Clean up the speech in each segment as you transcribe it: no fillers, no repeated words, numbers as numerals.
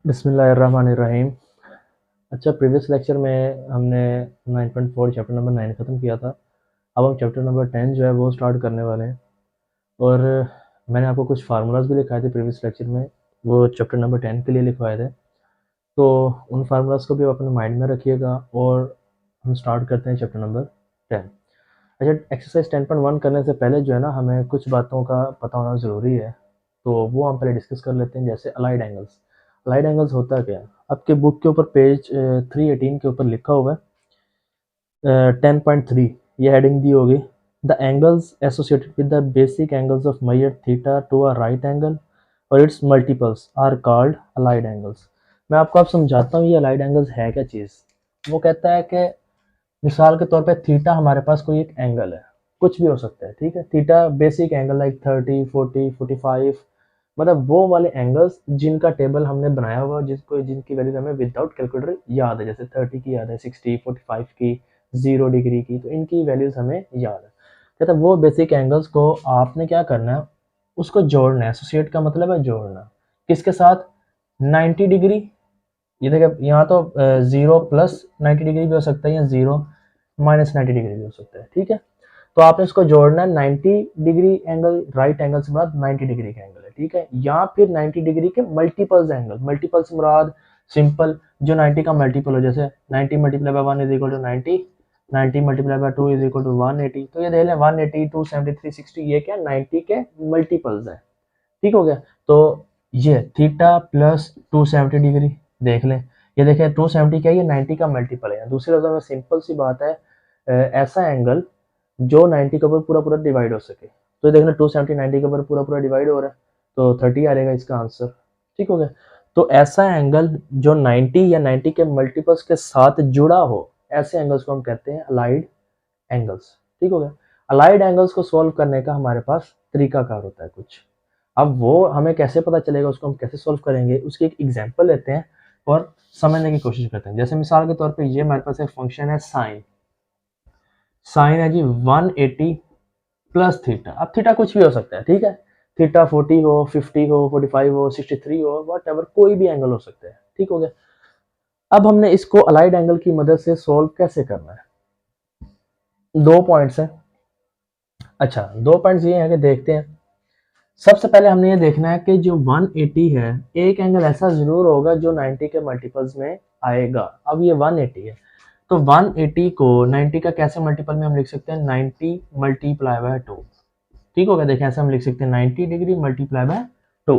बिस्मिल्लाहिर्रहमानिर्रहीम। अच्छा, previous lecture में हमने 9.4 चैप्टर नंबर 9 ख़त्म किया था। अब हम चैप्टर नंबर 10 जो है वो स्टार्ट करने वाले हैं। और मैंने आपको कुछ फार्मूलाज भी लिखाए थे प्रीवियस लेक्चर में, वो चैप्टर नंबर 10 के लिए लिखवाए थे। तो उन फार्मूलाज को भी आप अपने माइंड में रखिएगा और हम स्टार्ट करते हैं चैप्टर नंबर 10। अच्छा, एक्सरसाइज 10.1 करने से पहले जो है ना, हमें कुछ बातों का पता होना ज़रूरी है। तो वो हम पहले डिस्कस कर लेते हैं। जैसे अलाइड एंगल्स। अलाइड एंगल्स होता क्या है? आपके बुक के ऊपर पेज 318 के ऊपर लिखा हुआ है 10.3, ये हेडिंग दी होगी, the angles associated with the basic angles of measure theta to a right angle और its multiples are called allied angles. मैं आपको अब समझाता हूँ ये अलाइड एंगल्स है क्या चीज़। वो कहता है कि मिसाल के तौर पे थीटा हमारे पास कोई एक एंगल है, कुछ भी हो सकता है, ठीक है। थीटा बेसिक एंगल लाइक 30, 40, 45, मतलब वो वाले एंगल्स जिनका टेबल हमने बनाया हुआ, जिनकी वैल्यूज हमें विदाउट कैलकुलेटर याद है। जैसे 30 की याद है, 60, 45 की, 0 डिग्री की, तो इनकी वैल्यूज हमें याद है। कहता है वो बेसिक एंगल्स को आपने क्या करना है, उसको जोड़ना है। एसोसिएट का मतलब है जोड़ना। किसके साथ? 90 डिग्री। ये देखिए, यहाँ तो 0 + 90 डिग्री भी हो सकता है या 0 - 90 डिग्री भी हो सकता है, ठीक है। तो आपने इसको जोड़ना है। 90 डिग्री एंगल राइट एंगल से मुराद 90 डिग्री का एंगल है, ठीक है। या फिर 90 डिग्री के मल्टीपल्स एंगल। मल्टीपल से मुराद सिंपल जो 90 का मल्टीपल हो, जैसे 90 × 1 = 90, 90 × 2 = 180। तो ये देख लें 180, 270, 360, ये क्या 90 के मल्टीपल्स है, ठीक हो गया। तो ये थीटा प्लस 270 डिग्री देख लें। ये देखें 270 क्या है, ये 90 का मल्टीपल है। दूसरे लफ्ज़ों में सिंपल सी बात है, ऐसा एंगल जो 90 के ऊपर पूरा पूरा डिवाइड हो सके। तो ये देखना 270 90 के ऊपर पूरा पूरा डिवाइड हो रहा है, तो 30 आ जाएगा इसका आंसर, ठीक हो गया। तो ऐसा एंगल जो 90 या 90 के मल्टीपल्स के साथ जुड़ा हो, ऐसे एंगल्स को हम कहते हैं अलाइड एंगल्स, ठीक हो गया। अलाइड एंगल्स को सॉल्व करने का हमारे पास तरीकाकार होता है कुछ। अब वो हमें कैसे पता चलेगा, उसको हम कैसे सॉल्व करेंगे, उसकी एक एग्जांपल लेते हैं और समझने की कोशिश करते हैं। जैसे मिसाल के तौर पे ये हमारे पास एक फंक्शन है साइन। साइन है जी 180 प्लस थीटा। अब थीटा कुछ भी हो सकता है, ठीक है। थीटा 40 हो, 50 हो, 45 हो, 63 हो, व्हाटएवर, कोई भी एंगल हो सकता है, ठीक हो गया। अब हमने इसको अलाइड एंगल की मदद से सॉल्व कैसे करना है? दो पॉइंट्स हैं। अच्छा, दो पॉइंट्स ये हैं कि देखते हैं। सबसे पहले हमने ये देखना है कि जो 180 है, एक एंगल ऐसा जरूर होगा जो 90 के मल्टीपल्स में आएगा। अब ये 180 है, तो 180 को 90 का कैसे मल्टीपल में हम लिख सकते हैं? 90 × 2, ठीक हो गया। देखें ऐसे हम लिख सकते हैं 90 डिग्री × 2।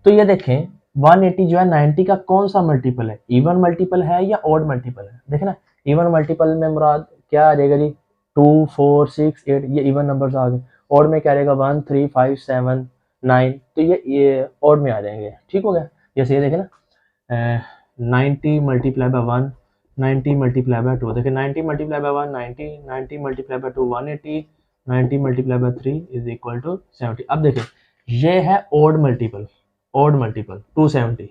तो ये देखें 180 जो है 90 का कौन सा मल्टीपल है? इवन मल्टीपल है या ऑड मल्टीपल है? देखें ना, इवन मल्टीपल में मुराद क्या आ जाएगा जी? 2, 4, 6, 8, ये इवन नंबर्स आ गए। ऑड में क्या रहेगा? 1, 3, 5, 7, 9, तो ये ऑड में आ जाएंगे, ठीक हो गया। जैसे ये देखें ना, 90 × 1, 90 × 2, देखिए 90 × 1 90, 90 × 2 180, 90 × 3 = 70। अब देखें ये है ऑड मल्टीपल, ऑड मल्टीपल 270।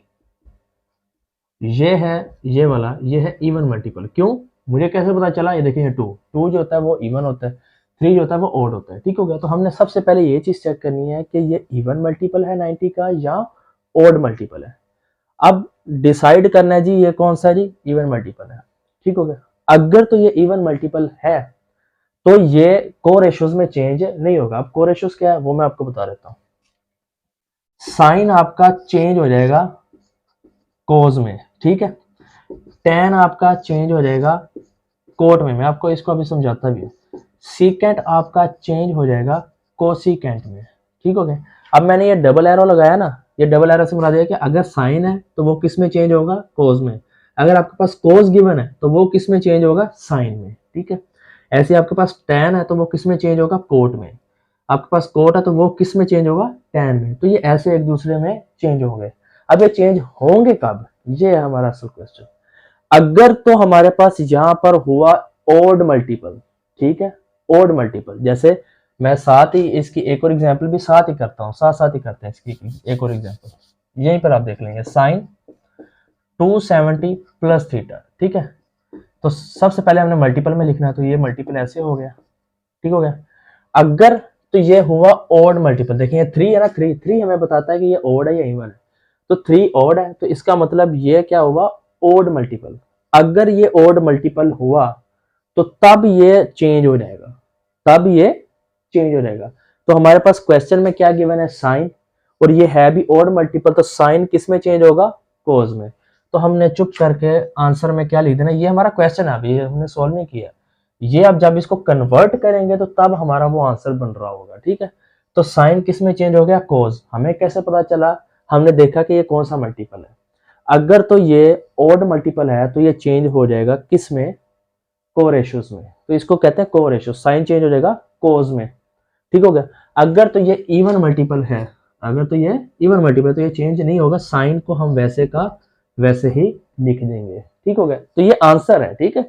ये है ये वाला, ये है इवन मल्टीपल। क्यों? मुझे कैसे पता चला? ये देखिए 2 जो होता है वो इवन होता है, 3 जो होता है वो ऑड होता है, ठीक हो गया। तो हमने सबसे पहले ये चीज चेक करनी है कि ये इवन मल्टीपल है 90 का या ऑड मल्टीपल है। अब डिसाइड करना है जी ये कौन सा जी इवन मल्टीपल है, ठीक हो गया। अगर तो ये इवन मल्टीपल है तो ये को रेशियोज में चेंज नहीं होगा। अब को रेशियोज क्या है वो मैं आपको बता देता हूँ। साइन आपका चेंज हो जाएगा कोज में, ठीक है। टेन आपका चेंज हो जाएगा कोट में। मैं आपको इसको अभी समझाता भी हूँ। सीकेंट आपका चेंज हो जाएगा कोसिकेंट में, ठीक हो गया। अब मैंने ये डबल एरो लगाया ना, ये डबल एरो से मुराद है कि अगर साइन है तो वो किस में चेंज होगा? कोस में। अगर आपके पास कोस गिवन है तो वो किस में चेंज होगा? साइन में, ठीक है। ऐसे आपके पास टेन है तो वो किस में चेंज होगा? कोट में। आपके पास कोट है तो वो किस में चेंज होगा? टेन में। तो ये ऐसे एक दूसरे में चेंज होंगे। अब ये चेंज होंगे कब? ये है हमारा असल क्वेश्चन। अगर तो हमारे पास यहां पर हुआ ओड मल्टीपल, ठीक है, ओड मल्टीपल। जैसे मैं साथ ही इसकी एक और एग्जांपल भी साथ ही करता हूं, साथ साथ ही करते हैं इसकी एक और एग्जांपल। यहीं पर आप देख लेंगे साइन 270 प्लस थीटा, ठीक है। तो सबसे पहले हमने मल्टीपल में लिखना है, तो ये मल्टीपल ऐसे हो गया, ठीक हो गया। अगर तो ये हुआ ओड मल्टीपल, देखिए 3 है ना, 3 हमें बताता है कि ये ओड है या इवन है। तो 3 ऑड है, तो इसका मतलब ये क्या हुआ, ओड मल्टीपल। अगर ये ओड मल्टीपल हुआ तो तब ये चेंज हो जाएगा, तब ये चेंज हो जाएगा। तो हमारे पास क्वेश्चन में क्या गिवन है, साइन, और ये है भी ओड मल्टीपल, तो साइन किस में चेंज होगा, कोज में। तो हमने चुप करके आंसर में क्या लिख देना, ये हमारा क्वेश्चन है, अभी हमने सॉल्व नहीं किया, ये अब जब इसको कन्वर्ट करेंगे तो तब हमारा वो आंसर बन रहा होगा, ठीक है। तो साइन किस में चेंज हो गया, कोज। हमें कैसे पता चला, हमने देखा कि ये कौन सा मल्टीपल है। अगर तो ये ओड मल्टीपल है तो ये चेंज हो जाएगा किस में, कोरेशियोस में। तो इसको कहते हैं कोरेशियो, साइन चेंज हो जाएगा कोज में, ठीक हो गया। अगर तो ये इवन मल्टीपल है, अगर तो ये इवन मल्टीपल तो ये चेंज नहीं होगा, साइन को हम वैसे का वैसे ही लिख देंगे, ठीक हो गया। तो ये आंसर है, ठीक है।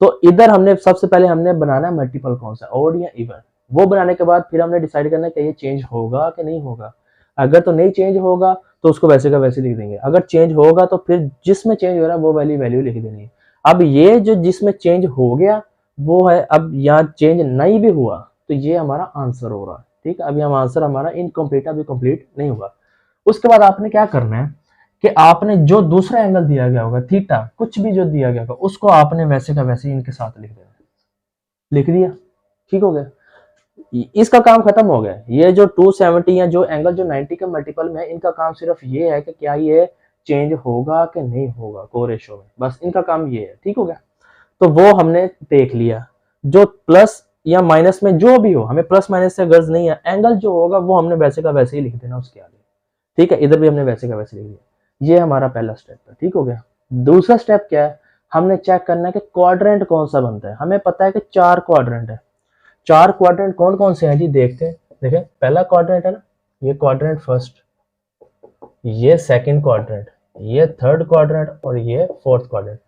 तो इधर हमने सबसे पहले हमने बनाना है मल्टीपल कौन सा, ओड या इवन। वो बनाने के बाद फिर हमने डिसाइड करना है कि ये चेंज होगा कि नहीं होगा। अगर तो नहीं चेंज होगा तो उसको वैसे का वैसे लिख देंगे, अगर चेंज होगा तो फिर जिसमें चेंज हो रहा है वो वाली वैल्यू लिख देनी है। अब ये जो जिसमें चेंज हो गया वो है, अब यहाँ चेंज नहीं भी हुआ तो ये हमारा आंसर हो रहा है, ठीक है। अभी हम आंसर हमारा इनकम्प्लीट, अभी कंप्लीट नहीं हुआ। उसके बाद आपने क्या करना है कि आपने जो दूसरा एंगल दिया गया होगा, थीटा कुछ भी जो दिया गया होगा, उसको आपने वैसे का वैसे इनके साथ लिख देना, लिख दिया, ठीक हो गया। इसका काम खत्म हो गया। ये जो 270 या जो एंगल जो 90 के मल्टीपल में है, इनका काम सिर्फ ये है कि क्या ये चेंज होगा कि नहीं होगा कोरेशियो में, बस इनका काम ये है, ठीक हो गया। तो वो हमने देख लिया। जो प्लस या माइनस में जो भी हो, हमें प्लस माइनस से गर्ज नहीं है, एंगल जो होगा वो हमने वैसे का वैसे ही लिख देना उसके आगे, ठीक है। इधर भी हमने वैसे का वैसे लिख दिया। ये हमारा पहला स्टेप है, ठीक हो गया। दूसरा स्टेप क्या है, हमने चेक करना है कि क्वाड्रेंट कौन सा बनता है। हमें पता है कि 4 क्वाड्रेंट है। 4 क्वाड्रेंट कौन कौन से हैं जी, देखते हैं। देखें, पहला क्वाड्रेंट है ना, ये क्वाड्रेंट फर्स्ट, ये सेकंड क्वाड्रेंट, ये थर्ड क्वाड्रेंट और ये फोर्थ क्वाड्रेंट।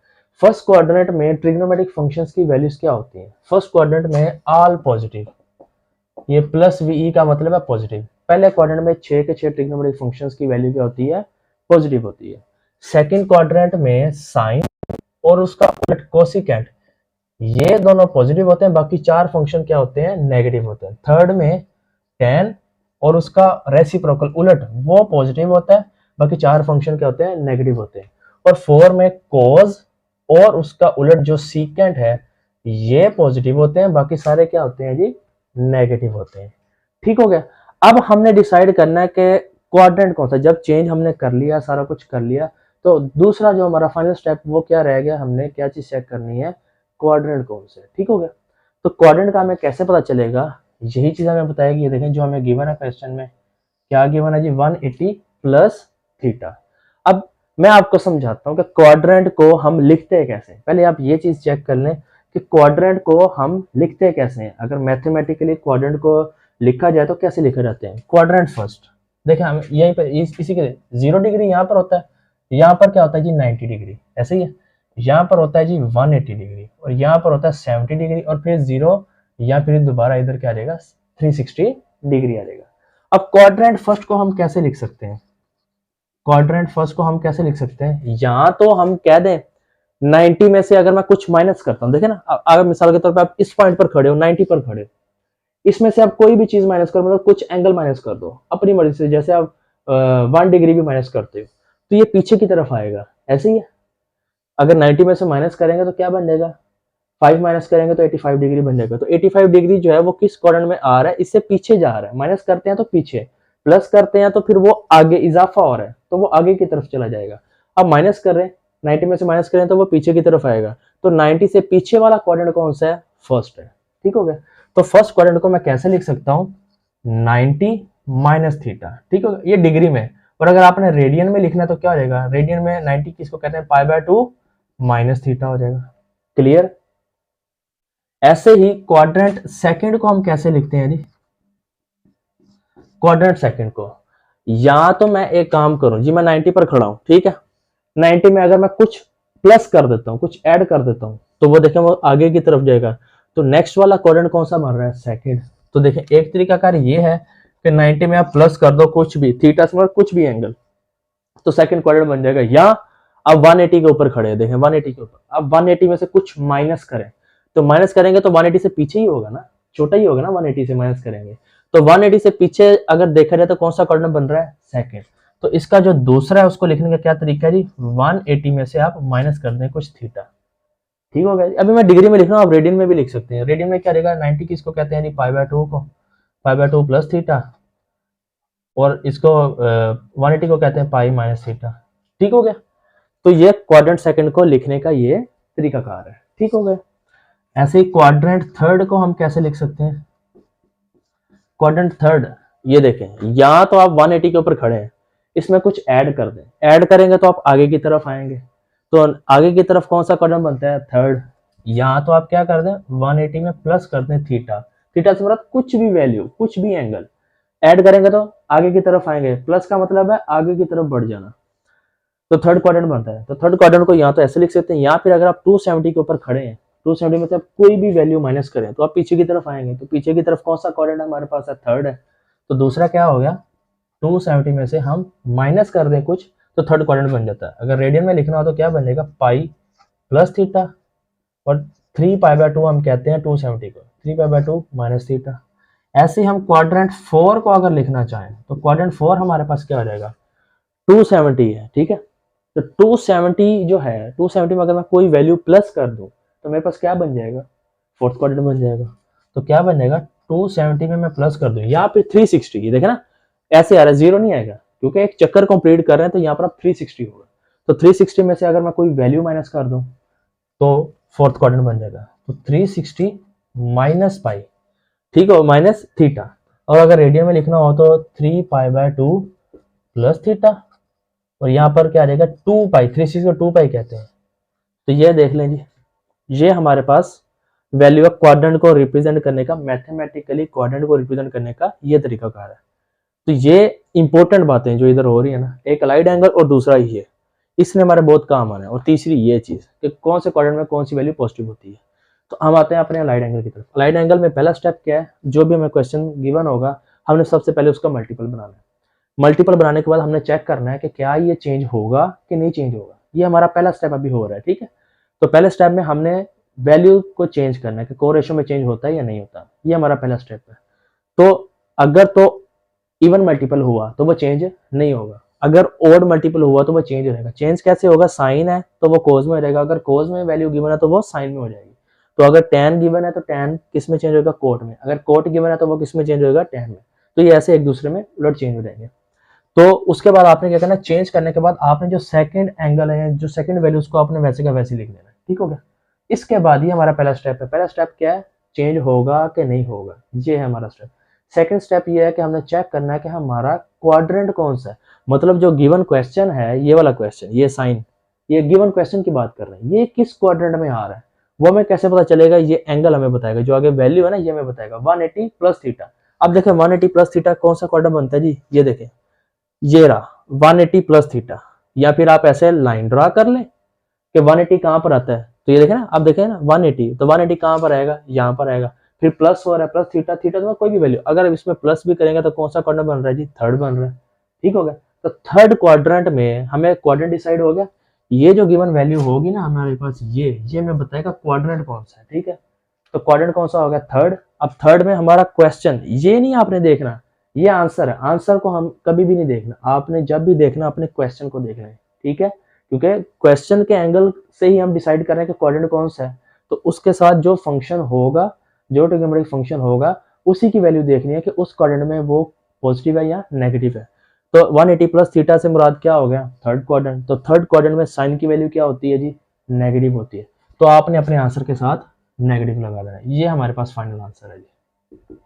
फर्स्ट क्वाड्रेंट में ट्रिग्नोमेट्रिक फंक्शंस की वैल्यूज क्या होती हैं, फर्स्ट क्वाड्रेंट में ऑल पॉजिटिव, ये प्लस वी का मतलब है पॉजिटिव। पहले क्वाड्रेंट में 6 के 6 ट्रिग्नोमेट्रिक फंक्शंस की वैल्यू क्या होती है, पॉजिटिव होती है। सेकंड क्वाड्रेंट में साइन और उसका उलट कोसिकेंट, ये दोनों पॉजिटिव होते हैं, बाकी 4 फंक्शन क्या होते हैं, नेगेटिव होते हैं। थर्ड में tan और उसका रेसिप्रोकल उलट, वो पॉजिटिव होता है, बाकी 4 फंक्शन क्या होते हैं, नेगेटिव होते हैं। और 4 में cos और उसका उलट जो सीकेंट है, ये पॉजिटिव होते हैं, बाकी सारे क्या होते हैं जी, नेगेटिव होते हैं, ठीक हो गया। अब हमने डिसाइड करना है कि क्वाड्रेंट कौन सा। जब चेंज हमने कर लिया, सारा कुछ कर लिया, तो दूसरा जो हमारा फाइनल स्टेप वो क्या रह गया, हमने क्या चीज चेक करनी है, क्वाड्रेंट कौन से, ठीक हो गया। तो क्वाड्रेंट का हमें कैसे पता चलेगा, यही चीज हमें बताएगी। ये देखें जो हमें गिवन है क्वेश्चन में, क्या गिवन है जी, 180 प्लस थीटा। अब मैं आपको समझाता हूँ कि क्वाड्रेंट को हम लिखते कैसे। पहले आप ये चीज चेक कर लें कि क्वाड्रेंट को हम लिखते कैसे हैं। अगर मैथमेटिकली क्वाड्रेंट को लिखा जाए तो कैसे लिखे जाते हैं, क्वाड्रेंट फर्स्ट। देखें हम यहीं पर इसी के 0 डिग्री यहाँ पर होता है, यहाँ पर क्या होता है जी 90 डिग्री, ऐसे ही है। यहाँ पर होता है जी 180 डिग्री और यहाँ पर होता है 70 डिग्री और फिर 0 या फिर दोबारा इधर क्या आ जाएगा, 360 डिग्री आ जाएगा। अब क्वाड्रेंट फर्स्ट को हम कैसे लिख सकते हैं, क्वाड्रेंट फर्स्ट को हम कैसे लिख सकते हैं, यहाँ तो हम कह दें 90 में से अगर मैं कुछ माइनस करता हूँ, देखे ना, अगर मिसाल के तौर पर आप इस पॉइंट पर खड़े हो, 90 पर खड़े हो, इसमें से आप कोई भी चीज माइनस करो, मतलब कुछ एंगल माइनस कर दो अपनी मर्जी से, जैसे आप 1 डिग्री भी माइनस करते हो तो ये पीछे की तरफ आएगा, ऐसे ही है। अगर 90 में से माइनस करेंगे तो क्या बन जाएगा, 5 माइनस करेंगे तो 85 डिग्री बन जाएगा। तो 85 डिग्री जो है वो किस क्वाड्रेंट में आ रहा है, इससे पीछे जा रहा है। माइनस करते हैं तो पीछे, प्लस करते हैं तो फिर वो आगे इजाफा हो रहा है तो वो आगे की तरफ चला जाएगा। अब माइनस कर रहे हैं, 90 में से माइनस करें तो वो पीछे की तरफ आएगा। तो 90 से पीछे वाला क्वाड्रेंट कौन सा है, फर्स्ट है, ठीक हो गया। तो फर्स्ट क्वाड्रेंट को मैं कैसे लिख सकता हूँ, 90 माइनस थीटा, ठीक हो गया, ये डिग्री में। और अगर आपने रेडियन में लिखना है तो क्या हो जाएगा, रेडियन में 90 किसको कहते हैं, π/2 माइनस थीटा हो जाएगा, क्लियर। ऐसे ही क्वाड्रेंट सेकंड को हम कैसे लिखते हैं जी, क्वाड्रेंट सेकंड को, या तो मैं एक काम करूं जी, मैं 90 पर खड़ा हूं, ठीक है, 90 में अगर मैं कुछ प्लस कर देता हूं, कुछ ऐड कर देता हूं, तो वो देखें वो आगे की तरफ जाएगा। तो नेक्स्ट वाला क्वाड्रेंट कौन सा बन रहा है, सेकंड। तो देखें एक तरीका कार ये है कि 90 में आप प्लस कर दो कुछ भी, थीटा से कुछ भी एंगल, तो सेकंड क्वाड्रेंट बन जाएगा। या अब 180 के ऊपर खड़े हैं, देखें 180 के ऊपर, अब 180 में से कुछ माइनस करें, तो माइनस करेंगे तो 180 से पीछे ही होगा ना, छोटा ही होगा ना, 180 से माइनस करेंगे तो 180 से पीछे अगर देखा जाए तो कौन सा क्वाड्रेंट बन रहा है, सेकंड। तो इसका जो दूसरा है उसको लिखने का क्या तरीका है जी, 180 में से आप माइनस कर दें कुछ थीटा, ठीक हो गया। अभी मैं डिग्री में लिख रहा हूँ, आप रेडियन में भी लिख सकते हैं। रेडियन में क्या रहेगा, 90 किसको कहते हैं जी, पाई/2 को, पाई/2 प्लस थीटा, और इसको 180 को कहते हैं पाई माइनस थीटा, ठीक हो गया। तो ये क्वाड्रेंट सेकंड को लिखने का ये तरीकाकार है, ठीक हो गया। ऐसे ही क्वाड्रेंट थर्ड को हम कैसे लिख सकते हैं, क्वाड्रेंट थर्ड, ये देखें, या तो आप 180 के ऊपर खड़े हैं, इसमें कुछ ऐड कर दें, ऐड करेंगे तो आप आगे की तरफ आएंगे, तो आगे की तरफ कौन सा क्वाड्रेंट बनता है, थर्ड। या तो आप क्या कर दें, 180 में प्लस कर दें थीटा, थीटा से मतलब कुछ भी वैल्यू, कुछ भी एंगल ऐड करेंगे तो आगे की तरफ आएंगे, प्लस का मतलब है आगे की तरफ बढ़ जाना, तो थर्ड क्वाड्रेंट बनता है। तो थर्ड क्वाड्रेंट को या तो ऐसे लिख सकते हैं, या फिर अगर आप 270 के ऊपर खड़े हैं, 270 में से आप कोई भी वैल्यू माइनस करें तो आप पीछे की तरफ आएंगे, तो पीछे की तरफ कौन सा क्वाड्रेंट हमारे पास है, थर्ड है। तो दूसरा क्या हो गया, 270 में से हम माइनस कर दें कुछ तो थर्ड क्वाड्रेंट बन जाता है। अगर रेडियन में लिखना हो तो क्या बनेगा, पाई प्लस थीटा, और 3 पाई/2 हम कहते हैं 270 को, 3 पाई/2 माइनस थीटा। ऐसे हम क्वाड्रेंट 4 को अगर लिखना चाहें तो क्वाड्रेंट 4 हमारे पास क्या हो जाएगा, 270 है, ठीक है। तो 270 जो है, 270 में अगर मैं कोई वैल्यू प्लस कर दूं तो मेरे पास क्या बन जाएगा, फोर्थ क्वाड्रेंट बन जाएगा। तो क्या बन जाएगा, 270 में मैं प्लस कर दूं, या फिर 360, ये देखे ना ऐसे आ रहा है, जीरो नहीं आएगा क्योंकि एक चक्कर कंप्लीट कर रहे हैं, तो यहाँ पर अब 360 होगा। तो 360 में से अगर मैं कोई वैल्यू माइनस कर दूं तो फोर्थ क्वाड्रेंट बन जाएगा। तो 360 माइनस पाई, ठीक है, माइनस थीटा। और अगर रेडियन में लिखना हो तो 3 पाई/2 प्लस थीटा, और यहाँ पर क्या आ जाएगा, 2 पाई, 360 को 2 पाई कहते हैं। तो ये देख लें जी, ये हमारे पास वैल्यू ऑफ क्वाड्रेंट को रिप्रेजेंट करने का, मैथमेटिकली क्वाड्रेंट को रिप्रेजेंट करने का ये तरीकाकार है। तो ये इंपॉर्टेंट बातें जो इधर हो रही है ना, एक अलाइड एंगल और दूसरा ही है, इसने हमारे बहुत काम आना है। और तीसरी ये चीज कि कौन से क्वाड्रेंट में कौन सी वैल्यू पॉजिटिव होती है। तो हम आते हैं अपने अलाइड एंगल की तरफ। अलाइड एंगल में पहला स्टेप क्या है, जो भी हमें क्वेश्चन गिवन होगा हमने सबसे पहले उसका मल्टीपल बनाना है। मल्टीपल बनाने के बाद हमने चेक करना है कि क्या ये चेंज होगा कि नहीं चेंज होगा। ये हमारा पहला स्टेप अभी हो रहा है, ठीक है। तो पहले स्टेप में हमने वैल्यू को चेंज करना है कि कोरेशो में चेंज होता है या नहीं होता, ये हमारा पहला स्टेप है। तो अगर तो इवन मल्टीपल हुआ तो वो चेंज नहीं होगा, अगर ओड मल्टीपल हुआ तो वो चेंज रहेगा। चेंज कैसे होगा, साइन है तो वो कोज में रहेगा, अगर कोज में वैल्यू गिवन है तो वो साइन में हो जाएगी। तो अगर tan गिवन है तो tan किस में चेंज होगा, कोट में, अगर कोट गिवन है तो वो किस में चेंज होगा, tan में। तो ये ऐसे एक दूसरे में उलट चेंज हो जाएंगे। तो उसके बाद आपने क्या करना है, चेंज करने के बाद आपने जो सेकंड एंगल है, जो सेकंड वैल्यू, उसको आपने वैसे का वैसे लिख देना, ठीक हो गया। इसके बाद ही हमारा पहला स्टेप है। पहला स्टेप क्या है, चेंज होगा कि नहीं होगा, ये है हमारा स्टेप। सेकंड स्टेप ये है कि हमने चेक करना है कि हमारा क्वाड्रेंट कौन सा है, मतलब जो गिवन क्वेश्चन है, ये वाला क्वेश्चन, ये साइन, ये गिवन क्वेश्चन की बात कर रहे हैं, ये किस क्वाड्रेंट में आ रहा है, वो हमें कैसे पता चलेगा, ये एंगल हमें बताएगा, जो आगे वैल्यू है ना ये हमें बताएगा, 180 प्लस थीटा। अब देखें 180 प्लस थीटा कौन सा क्वाड्रेंट बनता है जी, ये देखें, ये रहा 180 प्लस थीटा। या फिर आप ऐसे लाइन ड्रा कर लें कि 180 कहां पर आता है, तो ये देखें ना, आप देखें ना 180, तो 180 कहां पर आएगा, यहां पर आएगा। फिर प्लस हो रहा है, प्लस थीटा, थीटा तो कोई भी वैल्यू, अगर इसमें प्लस भी करेंगे तो कौन सा क्वाड्रेंट बन रहा है जी, थर्ड बन रहा है, ठीक हो गया। तो थर्ड क्वाड्रेंट में हमें क्वाड्रेंट डिसाइड हो गया। ये जो गिवन वैल्यू होगी ना हमारे पास, ये हमें बताएगा क्वाड्रेंट कौन सा है, ठीक है। तो क्वाड्रेंट कौन सा हो गया, थर्ड। अब थर्ड में हमारा क्वेश्चन, ये नहीं आपने देखना ये आंसर है, आंसर को हम कभी भी नहीं देखना, आपने जब भी देखना अपने क्वेश्चन को देखना है, ठीक है। क्योंकि क्वेश्चन के एंगल से ही हम डिसाइड कर रहे हैं कि क्वाड्रेंट कौन सा है। तो उसके साथ जो फंक्शन होगा, जो ट्रिग्नोमेट्रिक फंक्शन होगा, उसी की वैल्यू देखनी है कि उस क्वाड्रेंट में वो पॉजिटिव है या नेगेटिव है। तो 180 प्लस थीटा से मुराद क्या हो गया, थर्ड क्वाड्रेंट। तो थर्ड क्वाड्रेंट में साइन की वैल्यू क्या होती है जी, नेगेटिव होती है। तो आपने अपने आंसर के साथ नेगेटिव लगा देना है। ये हमारे पास फाइनल आंसर है जी।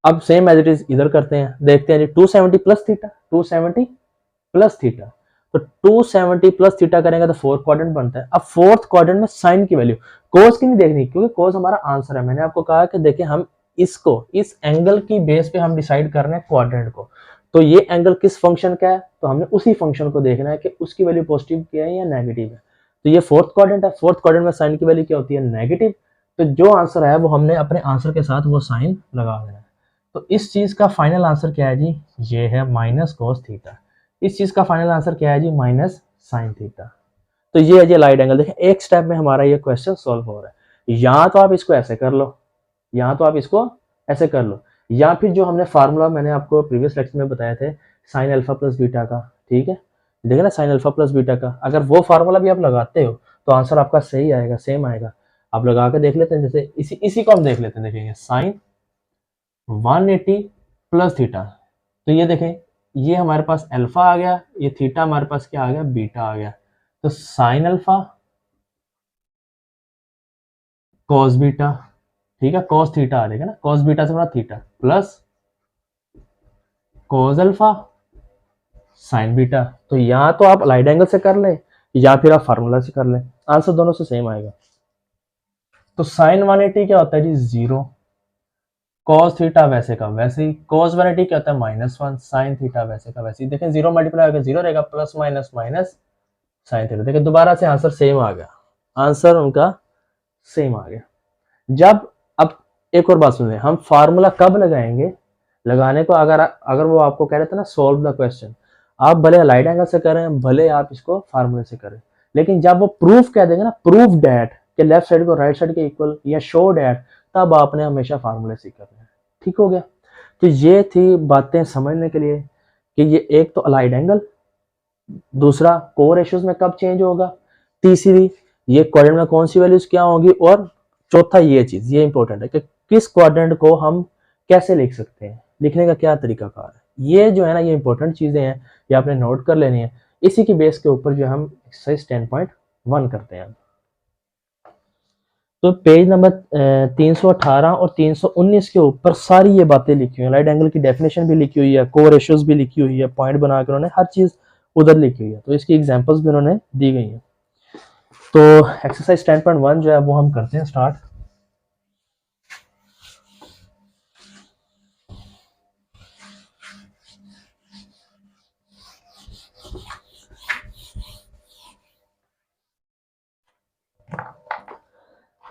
अब सेम एज इट इज इधर करते हैं, देखते हैं जी 270 प्लस थीटा, 270 प्लस थीटा। तो 270 प्लस थीटा करेंगे तो फोर्थ क्वाड्रेंट बनता है। अब फोर्थ क्वाड्रेंट में साइन की वैल्यू, कोस की नहीं देखनी क्योंकि कोस हमारा आंसर है। मैंने आपको कहा कि देखिए हम इसको, इस एंगल की बेस पे हम डिसाइड कर रहे हैं क्वाड्रेंट को। तो ये एंगल किस फंक्शन का है, तो हमने उसी फंक्शन को देखना है कि उसकी वैल्यू पॉजिटिव क्या है या नेगेटिव है। तो ये फोर्थ क्वाड्रेंट है, फोर्थ क्वाड्रेंट में साइन की वैल्यू क्या होती है, नेगेटिव। तो जो आंसर है वो हमने अपने आंसर के साथ वो साइन लगा देना है। तो इस चीज का फाइनल आंसर क्या है जी, ये है माइनस कोस थीटा। इस चीज का फाइनल आंसर क्या है जी, माइनस साइन थीटा। तो ये है जी लाइट एंगल। देखें एक स्टेप में हमारा ये क्वेश्चन सॉल्व हो रहा है। या तो आप इसको ऐसे कर लो, या तो आप इसको ऐसे कर लो, या फिर जो हमने फार्मूला मैंने आपको प्रीवियस लेक्चर में बताए थे साइन अल्फा प्लस बीटा का, ठीक है, देखिए ना साइन अल्फा प्लस बीटा का, अगर वो फार्मूला भी आप लगाते हो तो आंसर आपका सही आएगा, सेम आएगा। आप लगा के देख लेते हैं, जैसे इसी को हम देख लेते हैं, देखेंगे साइन 180 प्लस थीटा, तो ये देखें ये हमारे पास अल्फा आ गया, ये थीटा हमारे पास क्या आ गया, बीटा आ गया, तो साइन अल्फा कॉस बीटा, ठीक है, कॉस थीटा आ जाएगा ना, कॉस बीटा से बड़ा theta plus cos alpha sign beta. तो यहाँ तो आप अलाइड एंगल से कर लें या फिर आप फार्मूला से कर लें, आंसर दोनों से सेम आएगा। तो साइन 180 क्या होता है जी, जीरो, कॉस थीटा वैसे का वैसे ही, कॉस 180 क्या होता है -1, साइन थीटा वैसे का वैसे ही, देखें जीरो मल्टीप्लाई होकर जीरो रहेगा, plus minus minus sine theta, देखिए दोबारा से आंसर सेम आ गया, आंसर उनका सेम आ गया। जब अब एक और बात सुनिए, हम फार्मूला कब लगाएंगे, लगाने को अगर वो आपको कह रहे थे ना सॉल्व द क्वेश्चन, आप भले अलाइड एंगल से करें, भले आप इसको फार्मूले से करें, लेकिन जब वो प्रूफ कह देंगे ना, प्रूफ डैट कि लेफ्ट साइड को राइट साइड के इक्वल या शो डैट, तब आपने हमेशा फार्मूले से करना है, ठीक हो गया। तो ये थी बातें समझने के लिए कि ये एक तो अलाइड एंगल, दूसरा कोर रेशियोज में कब चेंज होगा, तीसरी ये क्वाड्रेंट में कौन सी वैल्यूज क्या होगी, और चौथा ये चीज, ये इंपॉर्टेंट है कि किस क्वाड्रेंट को हम कैसे लिख सकते हैं, लिखने का क्या तरीका कार है, ये जो है ना ये इंपॉर्टेंट चीजें हैं, ये आपने नोट कर लेनी है। इसी की बेस के ऊपर जो हम एक्सरसाइज 10.1 करते हैं। तो पेज नंबर 318 और 319 के ऊपर सारी ये बातें लिखी हुई है, राइट एंगल की डेफिनेशन भी लिखी हुई है, कोर रेशियोज भी लिखी हुई है, पॉइंट बना कर उन्होंने हर चीज उधर लिखी हुई है, तो इसकी एग्जांपल्स भी उन्होंने दी गई है। तो एक्सरसाइज 10.1 जो है वो हम करते हैं स्टार्ट।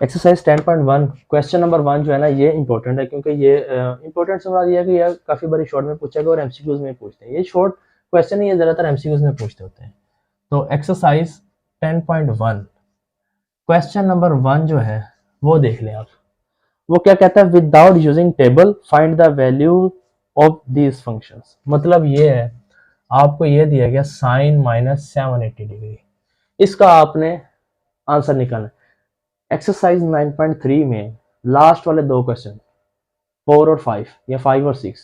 एक्सरसाइज 10.1 क्वेश्चन नंबर 1 जो है ना ये इंपॉर्टेंट है, क्योंकि ये इंपॉर्टेंट से बात ये है कि ये काफी बड़ी शॉर्ट में पूछा गया और एमसीक्यूज में पूछते हैं, ये शॉर्ट क्वेश्चन ही ये ज्यादातर एमसीक्यूज में पूछते होते हैं। तो एक्सरसाइज 10.1 क्वेश्चन नंबर 1 जो है वो देख लें आप, वो क्या कहता है, without using table find the value of these functions. मतलब ये है, आपको ये दिया गया साइन -780 डिग्री, इसका आपने आंसर निकालना। एक्सरसाइज 9.3 में लास्ट वाले दो क्वेश्चन 4 और 5 या 5 और 6,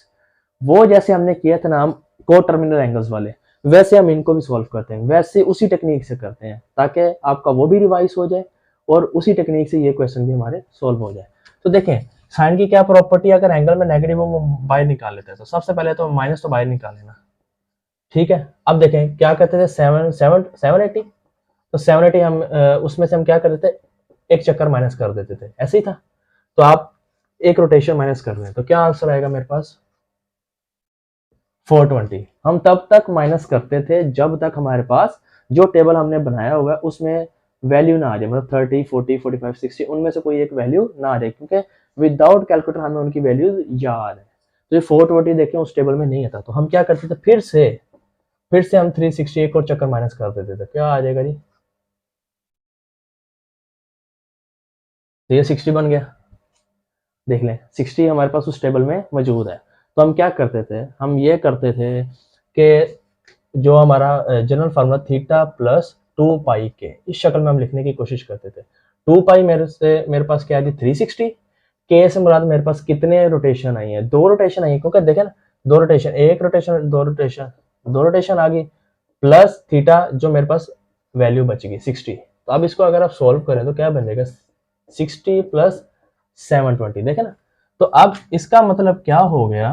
वो जैसे हमने किया था ना हम को टर्मिनल एंगल्स वाले, वैसे हम इनको भी सॉल्व करते हैं, वैसे उसी टेक्निक से करते हैं, ताकि आपका वो भी रिवाइज हो जाए और उसी टेक्निक से ये क्वेश्चन भी हमारे सॉल्व हो जाए। तो देखें साइन की क्या प्रॉपर्टी, अगर एंगल में नेगेटिव हो बाहर निकाल लेते हैं, तो सबसे पहले तो माइनस तो बाहर निकाल लेना, ठीक है। अब देखें क्या करते थे, 780, तो 780 हम उसमें से हम क्या कर देते, एक चक्कर माइनस कर देते थे, ऐसे ही था। तो आप एक रोटेशन माइनस कर रहे हैं, तो क्या आंसर आएगा मेरे पास, 420। हम तब तक माइनस करते थे जब तक हमारे पास जो टेबल हमने बनाया हुआ है उसमें वैल्यू ना आ जाए, मतलब 30, 40, 45, 60 उनमें से कोई एक वैल्यू ना आ जाए, क्योंकि विदाउट कैलकुलेटर हमें उनकी वैल्यूज याद है। तो ये 420 देखें उस टेबल में नहीं आता, तो हम क्या करते थे, फिर से हम 360 और चक्कर माइनस कर देते थे, क्या आ जाएगा जी, तो ये 60 बन गया, देख लें 60 हमारे पास उस टेबल में मौजूद है। तो हम क्या करते थे, हम ये करते थे कि जो हमारा जनरल फार्मूला थीटा प्लस 2 पाई के, इस शक्ल में हम लिखने की कोशिश करते थे। 2 पाई मेरे पास क्या है 360, के से मुराद मेरे पास कितने रोटेशन आई है, 2 रोटेशन आई है, क्योंकि देखें ना 2 रोटेशन, एक रोटेशन, 2 रोटेशन, 2 रोटेशन आ गई, प्लस थीटा जो मेरे पास वैल्यू बच गई 60। तो अब इसको अगर आप सोल्व करें तो क्या बन जाएगा, 60 प्लस 720, देखे ना। तो अब इसका मतलब क्या हो गया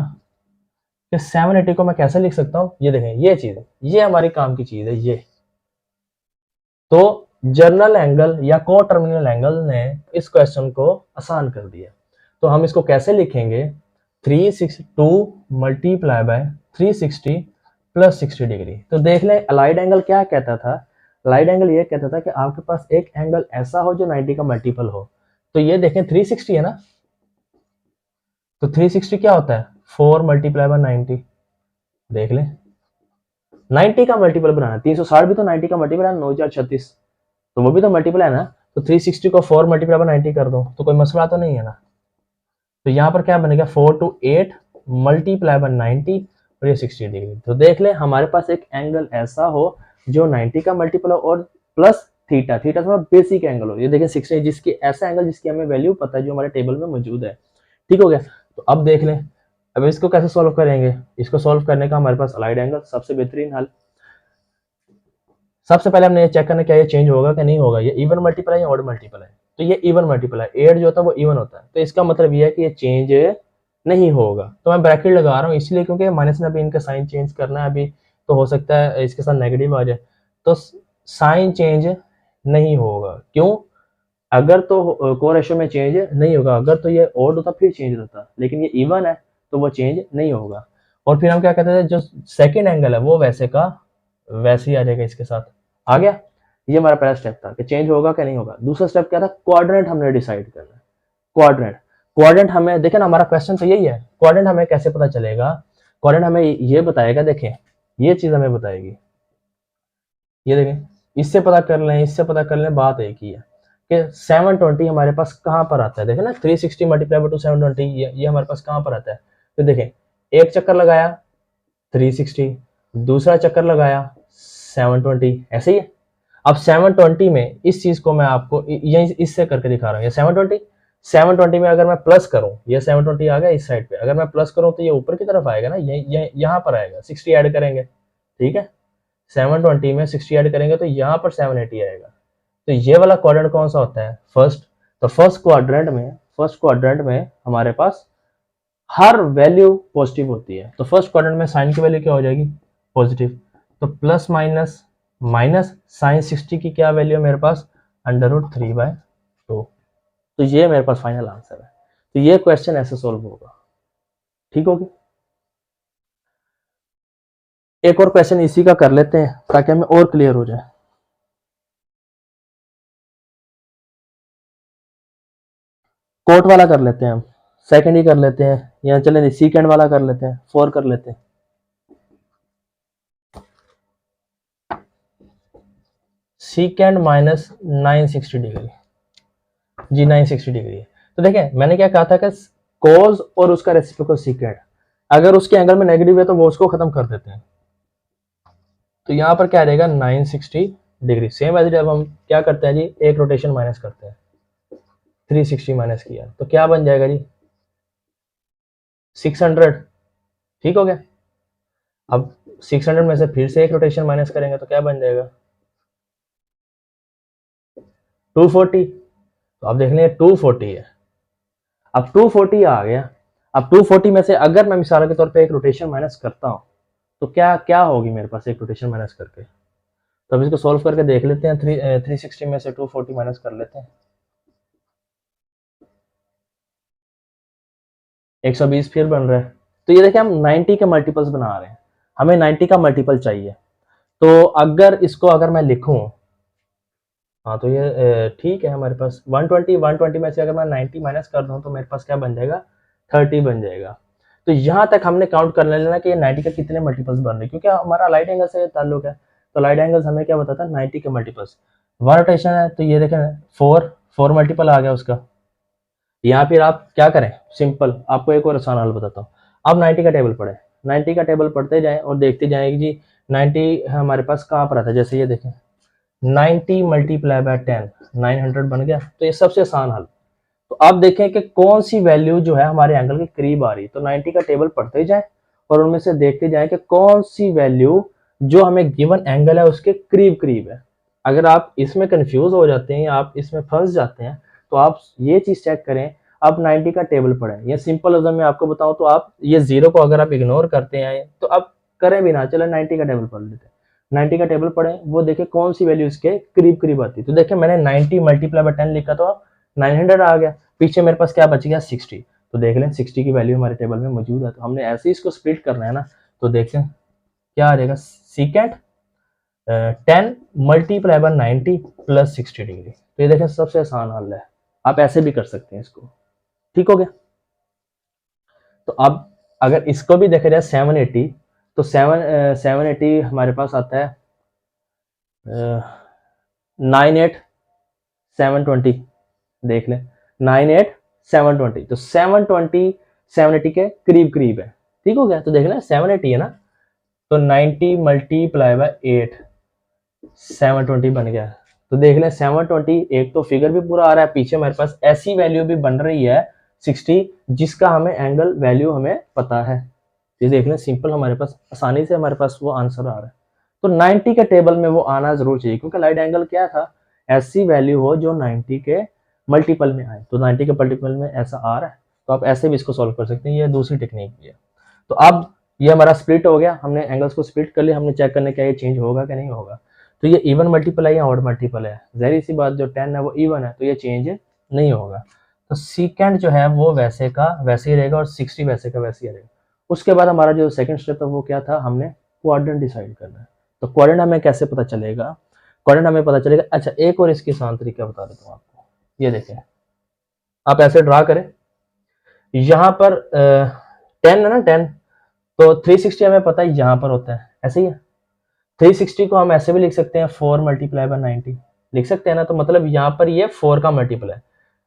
कि 780 को मैं कैसे लिख सकता हूँ, ये देखें, ये चीज, ये हमारी काम की चीज है ये। तो जर्नल एंगल या को टर्मिनल एंगल ने इस क्वेश्चन को आसान कर दिया। तो हम इसको कैसे लिखेंगे, 362 मल्टीप्लाई बाय 360 प्लस 60 डिग्री। तो देख लें अलाइड एंगल क्या कहता था, अलाइड एंगल ये कहता था कि आपके पास एक एंगल ऐसा हो जो 90 का मल्टीपल हो। तो ये देखें 360 है ना, तो 360 क्या होता है, 4 मल्टीप्लाई बाय 90, देख लें 90 का मल्टीपल बनाना, 360 भी तो 90 का मल्टीपल है, 9036, तो वो भी तो मल्टीपल है ना। तो 360 को 4 मल्टीप्लाई बाय 90 कर दो, तो कोई मसला तो नहीं है ना। तो यहाँ पर क्या बनेगा, 4 to 8 मल्टीप्लाई बाय 90 और ये 60 डिग्री। तो देख लें हमारे पास एक एंगल ऐसा हो जो 90 का मल्टीपल हो और प्लस थीटा, थीटा थोड़ा बेसिक एंगल हो। ये देखें 60 जिसकी ऐसा एंगल जिसकी हमें वैल्यू पता है जो हमारे टेबल में मौजूद है। ठीक हो गया। तो अब देख लें अब इसको कैसे सॉल्व करेंगे। इसको सॉल्व करने का हमारे पास अलाइड एंगल सबसे बेहतरीन हल। सबसे पहले हमने ये चेक करना क्या ये चेंज होगा कि नहीं होगा, ये इवन मल्टीपल है या ऑड मल्टीपल है। तो ये इवन मल्टीपल है, 8 जो होता है वो इवन होता है, तो इसका मतलब ये है कि ये चेंज नहीं होगा। तो मैं ब्रैकेट लगा रहा हूँ इसलिए क्योंकि माइनस में अभी इनका साइन चेंज करना है अभी, तो हो सकता है इसके साथ नेगेटिव आ जाए, तो साइन चेंज नहीं होगा। क्यों? अगर तो को रेशियो में चेंज नहीं होगा, अगर तो ये ऑड होता फिर चेंज होता, लेकिन ये इवन है तो वो चेंज नहीं होगा। और फिर हम क्या कहते हैं, जो सेकेंड एंगल है वो वैसे का वैसे ही आ जाएगा इसके साथ। आ गया। ये हमारा पहला स्टेप था कि चेंज होगा क्या नहीं होगा। दूसरा स्टेप क्या था, क्वाड्रेंट हमने डिसाइड करना है। क्वाड्रेंट, क्वाड्रेंट हमें देखें ना, हमारा क्वेश्चन तो यही है, क्वाड्रेंट हमें कैसे पता चलेगा। क्वाड्रेंट हमें ये बताएगा, देखें ये चीज हमें बताएगी, ये देखें इससे पता कर लें, इससे पता कर लें, बात एक ही है कि 720 हमारे पास कहाँ पर आता है। देखें ना 360 मल्टीप्लाई बाय 720 ये हमारे पास कहाँ पर आता है। तो देखें एक चक्कर लगाया 360, दूसरा चक्कर लगाया 720, ऐसे ही है। अब 720 में इस चीज को मैं आपको ये इससे करके दिखा रहा हूँ। ये 720 में अगर मैं प्लस करूं, ये 720 आ गया इस साइड पे, अगर मैं प्लस करूं तो ये ऊपर की तरफ आएगा ना, ये यहाँ पर आएगा, 60 ऐड करेंगे। ठीक है, 720 में 60 ऐड करेंगे तो यहाँ पर 780 आएगा। तो ये वाला क्वाड्रेंट कौन सा होता है, फर्स्ट। तो फर्स्ट क्वाड्रेंट में हमारे पास हर वैल्यू पॉजिटिव होती है। तो फर्स्ट क्वाड्रेंट में साइन की वैल्यू क्या हो जाएगी, पॉजिटिव। तो प्लस माइनस माइनस साइन 60 की क्या वैल्यू है मेरे पास, √3/2। तो ये मेरे पास फाइनल आंसर है। तो ये क्वेश्चन ऐसे सोल्व होगा। ठीक होगी। एक और क्वेश्चन इसी का कर लेते हैं ताकि हमें और क्लियर हो जाए। कोट वाला कर लेते हैं हम, सेकंड ही कर लेते हैं, या चले सीकेंड वाला कर लेते हैं, 4 कर लेते हैं। सीकेंड माइनस 960 डिग्री, जी 960 डिग्री है। तो देखें मैंने क्या कहा था कि कोस और उसका रेसिप्रोकल सीकेंड, अगर उसके एंगल में नेगेटिव है तो वो उसको खत्म कर देते हैं। तो यहाँ पर क्या रहेगा 960 डिग्री। सेम एज जब हम क्या करते हैं जी, एक रोटेशन माइनस करते हैं, 360 माइनस किया तो क्या बन जाएगा जी 600। ठीक हो गया। अब 600 में से फिर से एक रोटेशन माइनस करेंगे तो क्या बन जाएगा 240। तो अब देख लें 240 है, अब 240 आ गया। अब 240 में से अगर मैं मिसाल के तौर पे एक रोटेशन माइनस करता हूँ तो क्या क्या होगी मेरे पास एक रोटेशन माइनस करके। तो अब इसको सॉल्व करके देख लेते हैं। 360 में से 240 माइनस कर लेते हैं, 120 फिर बन रहा है। तो ये देखिए हम 90 के मल्टीपल्स बना रहे हैं, हमें 90 का मल्टीपल चाहिए। तो अगर इसको अगर मैं लिखूं, हाँ तो ये ठीक है, हमारे पास 120 में से अगर मैं 90 माइनस कर दूं तो मेरे पास क्या बन जाएगा 30 बन जाएगा। तो यहाँ तक हमने काउंट कर लेना कि ये 90 का कितने मल्टीपल्स बन रहे हैं, क्योंकि हमारा लाइट एंगल से ताल्लुक है। तो लाइट एंगल्स हमें क्या बताता है 90 के मल्टीपल्स। वन रोटेशन है तो ये देखें 4 मल्टीपल आ गया उसका। यहाँ फिर आप क्या करें, सिंपल आपको एक और आसान हल बताता हूँ। अब 90 का टेबल पढ़े, 90 का टेबल पढ़ते जाएं और देखते जाएं कि जी 90 हमारे पास कहाँ पर आता है। जैसे ये देखें 90 मल्टीप्लाई बाय 10 900 बन गया। तो ये सबसे आसान हल। तो आप देखें कि कौन सी वैल्यू जो है हमारे एंगल के करीब आ रही है। तो 90 का टेबल पढ़ते जाएं और उनमें से देखते जाएं कि कौन सी वैल्यू जो हमें गिवन एंगल है उसके करीब करीब है। अगर आप इसमें कंफ्यूज हो जाते हैं या आप इसमें फंस जाते हैं तो आप ये चीज चेक करें, आप 90 का टेबल पढ़ें। या सिंपल अगर मैं आपको बताऊं तो आप ये जीरो को अगर आप इग्नोर करते हैं तो आप करें भी ना, चले 90 का टेबल पढ़ लेते हैं। 90 का टेबल पढ़ें, वो देखें कौन सी वैल्यू इसके करीब करीब आती है। तो देखें मैंने 90 मल्टीप्लाई बाय 10 लिखा तो 900 आ गया, पीछे मेरे पास क्या बच गया 60। तो देख लें 60 की वैल्यू हमारे टेबल में मौजूद है। तो हमने ऐसे ही इसको स्प्लिट करना है ना। तो देखें क्या आ जाएगा, secant 10 multiply by 90 plus 60 degree. तो ये देखें सबसे आसान हल है, आप ऐसे भी कर सकते हैं इसको। ठीक हो गया। तो अब अगर इसको भी देखा जाए 780, तो 780 हमारे पास आता है 98720। देख लें 98720, तो 720 780 के करीब करीब है। ठीक हो गया। तो देख लें 780 है ना, तो 90 मल्टीप्लाई बाय 8 720 बन गया। तो देख लें 720, एक तो फिगर भी पूरा आ रहा है, पीछे हमारे पास ऐसी वैल्यू भी बन रही है 60 जिसका हमें एंगल वैल्यू हमें पता है। ये देख लें सिंपल, हमारे पास आसानी से हमारे पास वो आंसर आ रहा है। तो 90 के टेबल में वो आना जरूर चाहिए, क्योंकि लाइट एंगल क्या था, ऐसी वैल्यू हो जो 90 के मल्टीपल में आए। तो 90 के मल्टीपल में ऐसा आ रहा है, तो आप ऐसे भी इसको सॉल्व कर सकते हैं, ये दूसरी टेक्निक भी है। तो अब ये हमारा स्प्लिट हो गया, हमने एंगल्स को स्प्लिट कर लिया, हमने चेक करने क्या ये चेंज होगा कि नहीं होगा। तो ये इवन मल्टीपल है या ऑड मल्टीपल है, जहरी सी बात, जो 10 है वो इवन है, तो ये चेंज नहीं होगा। तो सीकेंड जो है वो वैसे का वैसे ही रहेगा और 60 वैसे का वैसे ही रहेगा। उसके बाद हमारा जो सेकंड स्टेप था वो क्या था, हमने क्वाड्रेंट डिसाइड करना है। तो क्वाड्रेंट हमें कैसे पता चलेगा, क्वाड्रेंट हमें पता चलेगा, अच्छा एक और इसके आसान तरीका बता देता हूँ आपको। ये देखें, आप ऐसे ड्रा करें, यहाँ पर 10 है ना 10, तो 360 हमें पता है यहाँ पर होता है, ऐसे ही है। 360 को हम ऐसे भी लिख सकते हैं 4 मल्टीप्लाई बाय 90 लिख सकते हैं ना, तो मतलब यहाँ पर ये 4 का मल्टीपल है।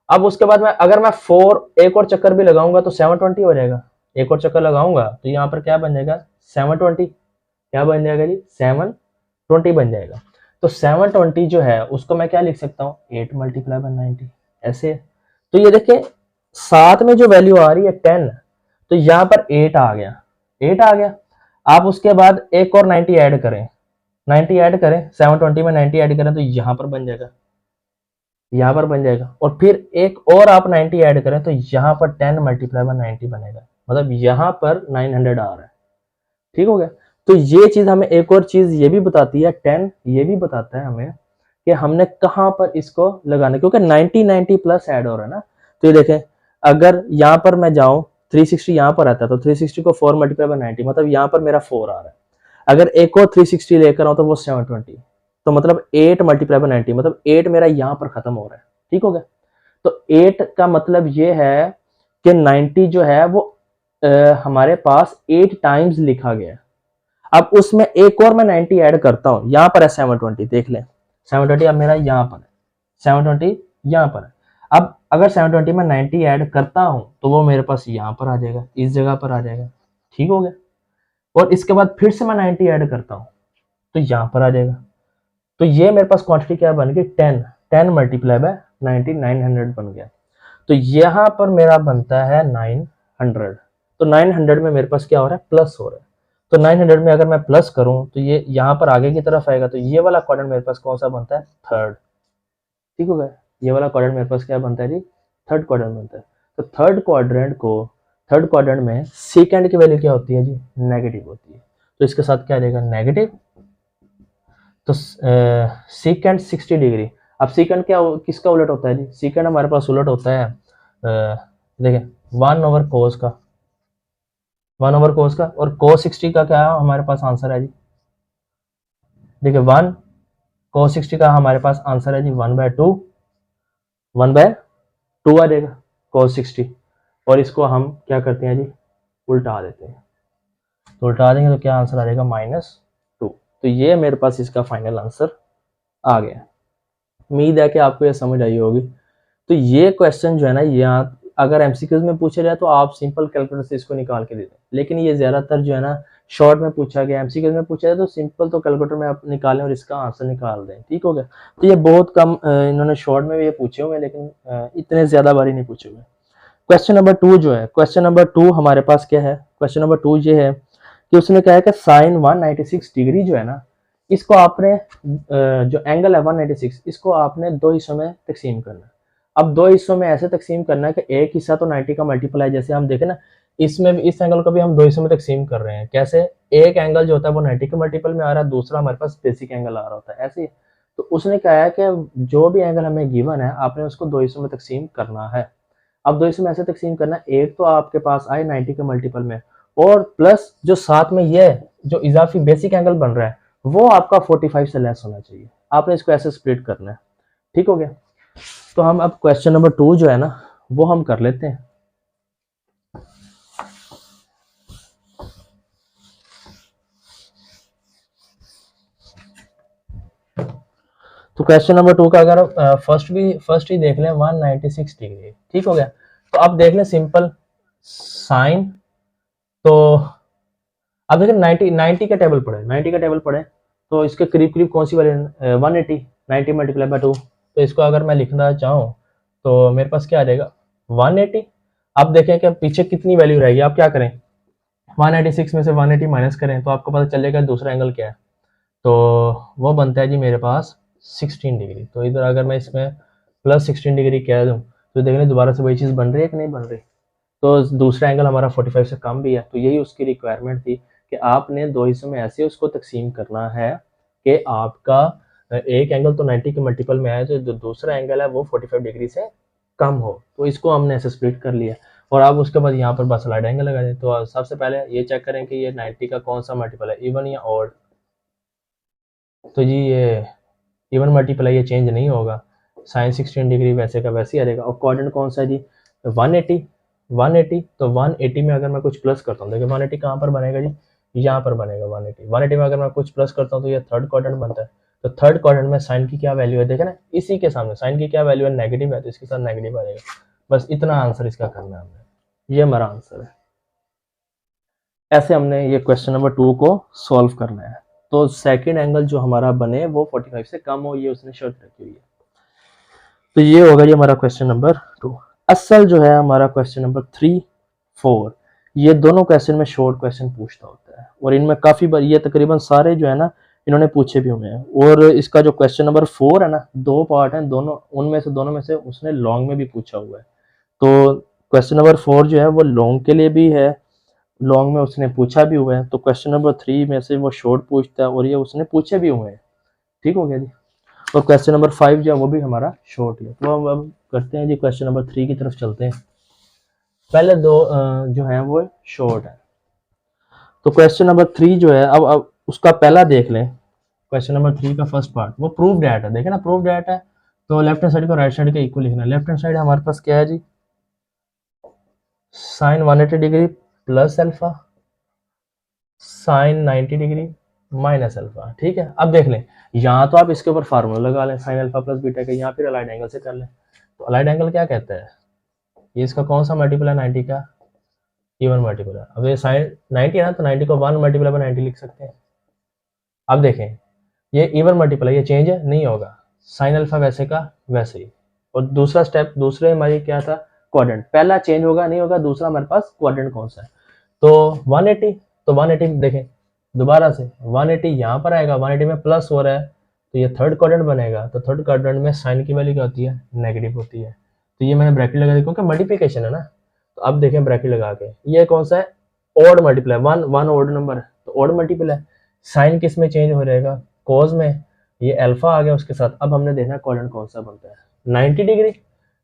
अब उसके बाद में अगर मैं 4 एक और चक्कर भी लगाऊंगा तो 720 हो जाएगा। एक और चक्कर लगाऊंगा तो यहाँ पर क्या बन जाएगा 720, क्या बन जाएगा जी 720 बन जाएगा। तो 720 जो है उसको मैं क्या लिख सकता हूँ 8 मल्टीप्लाई बाय 90 ऐसे। तो ये देखिए साथ में जो वैल्यू आ रही है 10, तो यहाँ पर 8 आ गया, 8 आ गया। आप उसके बाद एक और 90 ऐड करें, 90 ऐड करें 720 में 90 ऐड करें तो यहाँ पर बन जाएगा, यहाँ पर बन जाएगा। और फिर एक और आप 90 ऐड करें तो यहाँ पर 10 मल्टीप्लाई बाय 90 बनेगा, मतलब यहाँ पर 900 आ रहा है। ठीक हो गया। तो ये चीज हमें एक और चीज ये भी बताती है, 10 ये भी बताता है हमें कि हमने कहाँ पर इसको लगाना, क्योंकि 90 प्लस ऐड हो रहा है ना। तो ये देखें, अगर यहाँ पर मैं जाऊं 360 यहाँ पर आता है, तो 360 को 4 मल्टीप्लाई बाय 90 मतलब यहाँ पर मेरा 4 आ रहा है। अगर एक और 360 लेकर आऊं तो वो 720, तो मतलब 8 मल्टीप्लाई बाय 90 मतलब 8 मेरा यहाँ पर खत्म हो रहा है। ठीक हो गया। तो 8 का मतलब ये है कि 90 जो है वो हमारे पास 8 टाइम्स लिखा गया। अब उसमें एक और मैं 90 ऐड करता हूं, यहां पर है 720, देख लें 720 अब मेरा यहां पर है, 720 यहां पर है। अब अगर 720 में 90 ऐड करता हूं तो वो मेरे पास यहां पर आ जाएगा, इस जगह पर आ जाएगा। ठीक हो गया। और इसके बाद फिर से मैं 90 ऐड करता हूं तो यहां पर आ जाएगा। तो ये मेरे पास क्वांटिटी क्या बन गई 10, 10 मल्टीप्लाई बाय 90 900 बन गया। तो यहां पर मेरा बनता है 900। तो 900 में मेरे पास क्या हो रहा है प्लस हो रहा है। तो 900 में अगर मैं प्लस करूं तो ये यहाँ पर आगे की तरफ आएगा, तो ये वाला क्वाड्रेंट मेरे पास कौन सा बनता है थर्ड। ठीक हो गया। ये वाला क्वाड्रेंट मेरे पास क्या बनता है जी थर्ड क्वाड्रेंट बनता है। तो थर्ड क्वाड्रेंट में सेकेंड की वैल्यू क्या होती है जी नेगेटिव होती है। तो इसके साथ क्या रहेगा नेगेटिव। तो सेकेंड 60 डिग्री। अब सेकेंड क्या किसका उलट होता है जी, सेकेंड हमारे पास उलट होता है देखिए 1/cos का, 1/cos का। और cos 60 का क्या हमारे पास आंसर है जी, देखिए 1/cos 60 का हमारे पास आंसर है जी 1/2, 1/2 आ जाएगा cos 60। और इसको हम क्या करते हैं जी उल्टा देते हैं, तो उल्टा देंगे तो क्या आंसर आ जाएगा -2। तो ये मेरे पास इसका फाइनल आंसर आ गया। उम्मीद है कि आपको ये समझ आई होगी। तो ये क्वेश्चन जो है ना, यहाँ अगर एमसीक्यूज में पूछे जाए तो आप सिंपल कैलकुलेटर से इसको निकाल के दे दें, लेकिन ये ज्यादातर जो है ना शॉर्ट में पूछा गया, एमसीक्यूज में पूछा जाए तो सिंपल तो कैलकुलेटर में आप निकालें और इसका आंसर निकाल दें। ठीक हो गया। तो ये बहुत कम इन्होंने शॉर्ट में भी ये पूछे हुए हैं, लेकिन इतने ज्यादा बारी नहीं पूछे हुए। क्वेश्चन नंबर 2 जो है, क्वेश्चन नंबर 2 हमारे पास क्या है, क्वेश्चन नंबर 2 ये है कि उसने कहा है कि साइन 196 डिग्री जो है ना, इसको आपने जो एंगल है 196 इसको आपने दो हिस्सों में तकसीम करना है। अब दो हिस्सों में ऐसे तकसीम करना है कि एक हिस्सा तो 90 का मल्टीपल है, जैसे हम देखें ना इसमें भी, इस एंगल को भी हम दो हिस्सों में तकसीम कर रहे हैं। कैसे, एक एंगल जो होता है वो 90 के मल्टीपल में आ रहा है, दूसरा हमारे पास बेसिक एंगल आ रहा होता है ऐसे। तो उसने कहा है कि जो भी एंगल हमें गिवन है आपने उसको दो हिस्सों में तकसीम करना है। अब दो हिस्सों में ऐसे तकसीम करना है, एक तो आपके पास आए 90 के मल्टीपल में, और प्लस जो साथ में ये जो इजाफी बेसिक एंगल बन रहा है वो आपका 45 से लेस होना चाहिए। आपने इसको ऐसे स्प्लिट करना है। ठीक हो गया। तो हम अब क्वेश्चन नंबर 2 जो है ना वो हम कर लेते हैं। तो क्वेश्चन नंबर 2 का अगर फर्स्ट ही देख लें 196 डिग्री। ठीक हो गया। तो अब देख लें सिंपल साइन तो अब देखिए 90 का टेबल पड़े, 90 का टेबल पड़े तो इसके करीब करीब कौन सी वैल्यू, 180, 90 मल्टीप्लाई बाय 2। तो इसको अगर मैं लिखना चाहूँ तो मेरे पास क्या आ जाएगा 180। अब देखें कि पीछे कितनी वैल्यू रहेगी, आप क्या करें 186 में से 180 माइनस करें तो आपको पता चलेगा दूसरा एंगल क्या है। तो वो बनता है जी मेरे पास 16 डिग्री। तो इधर अगर मैं इसमें प्लस 16 डिग्री कह दूँ तो देखने दोबारा से वही चीज़ बन रही है कि नहीं बन रही। तो दूसरा एंगल हमारा 45 से कम भी है। तो यही उसकी रिक्वायरमेंट थी कि आपने दो हिस्सों में ऐसे उसको तकसीम करना है कि आपका एक एंगल तो 90 के मल्टीपल में आए तो जो दूसरा एंगल है वो 45 डिग्री से कम हो। तो इसको हमने ऐसे स्प्लिट कर लिया और अब उसके बाद यहाँ पर बस साइड एंगल लगा दें। तो सबसे पहले ये चेक करें कि ये 90 का कौन सा मल्टीपल है, इवन या ऑड। तो जी ये इवन मल्टीपल है, ये चेंज नहीं होगा, साइन 16 डिग्री वैसे का वैसे ही आ जाएगा। और क्वाड्रेंट कौन सा है जी 180, 180। तो 180 में अगर मैं कुछ प्लस करता हूँ, देखिए 180 कहाँ पर बनेगा जी, यहाँ पर बनेगा 180। 180 में अगर मैं कुछ प्लस करता हूँ तो ये थर्ड क्वाड्रेंट बनता है। तो थर्ड क्वाड्रेंट में साइन की क्या वैल्यू है, देखे ना इसी के सामने साइन की क्या वैल्यू है, नेगेटिव है, तो इसके साथ नेगेटिव आ जाएगा। बस इतना आंसर इसका करना है हमने, ये हमारा आंसर है। ऐसे हमने ये क्वेश्चन नंबर 2 को सॉल्व करना है। तो सेकंड एंगल जो हमारा बने वो 45 से कम हो, ये उसने शर्त रखी हुई है। तो ये होगा ये हमारा क्वेश्चन नंबर 2। असल जो है हमारा क्वेश्चन नंबर 3, 4, ये दोनों क्वेश्चन में शॉर्ट क्वेश्चन पूछता होता है और इनमें काफ़ी बार ये तकरीबन सारे जो है ना इन्होंने पूछे भी हुए हैं। और इसका जो क्वेश्चन नंबर 4 है ना, दो पार्ट हैं, दोनों उनमें से दोनों में से उसने लॉन्ग में भी पूछा हुआ है। तो क्वेश्चन नंबर 4 जो है वो लॉन्ग के लिए भी है, लॉन्ग में उसने पूछा भी हुआ है। तो क्वेश्चन नंबर 3 में से वो शॉर्ट पूछता है और ये उसने पूछे भी हुए हैं। ठीक हो गया जी। और क्वेश्चन नंबर 5 जो है वो भी हमारा शॉर्ट है। तो अब करते हैं जी क्वेश्चन नंबर 3 की तरफ चलते हैं। पहले दो जो है वो शॉर्ट है। तो क्वेश्चन नंबर 3 जो है अब उसका पहला देख लें। क्वेश्चन नंबर 3 का फर्स्ट पार्ट वो प्रूफ डैट है, देखे ना प्रूफ डैट है। तो लेफ्ट हैंड साइड को राइट साइड के इक्वल लिखना है। लेफ्ट हैंड साइड हमारे पास क्या है जी, sine 180 degree plus alpha, sine 90 degree minus alpha. ठीक है, अब देख लें यहाँ तो आप इसके ऊपर फार्मूला लगा लें साइन अल्फा प्लस बीटा का, यहाँ फिर अलाइड एंगल से कर लें। तो अलाइड एंगल क्या कहता है, ये इसका कौन सा मल्टीपल है 90 का, इवन मल्टीपल है। अब ये साइन 90 है ना तो 90 को 1 मल्टीपल बाय 90 लिख सकते हैं। अब देखें ये इवन मल्टीपल है, ये चेंज नहीं होगा, साइन अल्फा वैसे का वैसे ही। और दूसरा स्टेप, दूसरे हमारी क्या था क्वाड्रेंट, पहला चेंज होगा नहीं होगा, दूसरा हमारे पास क्वाड्रेंट कौन सा है तो 180। तो 180 देखें दोबारा से 180 यहाँ पर आएगा, 180 में प्लस हो रहा है तो ये थर्ड क्वाड्रेंट बनेगा। तो थर्ड क्वाड्रेंट में साइन की वैल्यू क्या होती है, नेगेटिव होती है। तो ये मैंने ब्रैकेट लगा दी क्योंकि मल्टीप्लिकेशन है ना। तो अब देखें ब्रैकेट लगा के ये कौन सा है, ऑड मल्टीपल है, वन ऑड नंबर है तो ऑड मल्टीपल है। साइन किस में चेंज हो रहेगा, कॉज में, ये अल्फा आ गया उसके साथ। अब हमने देखना क्वाड्रेंट कौन सा बनता है, 90 डिग्री।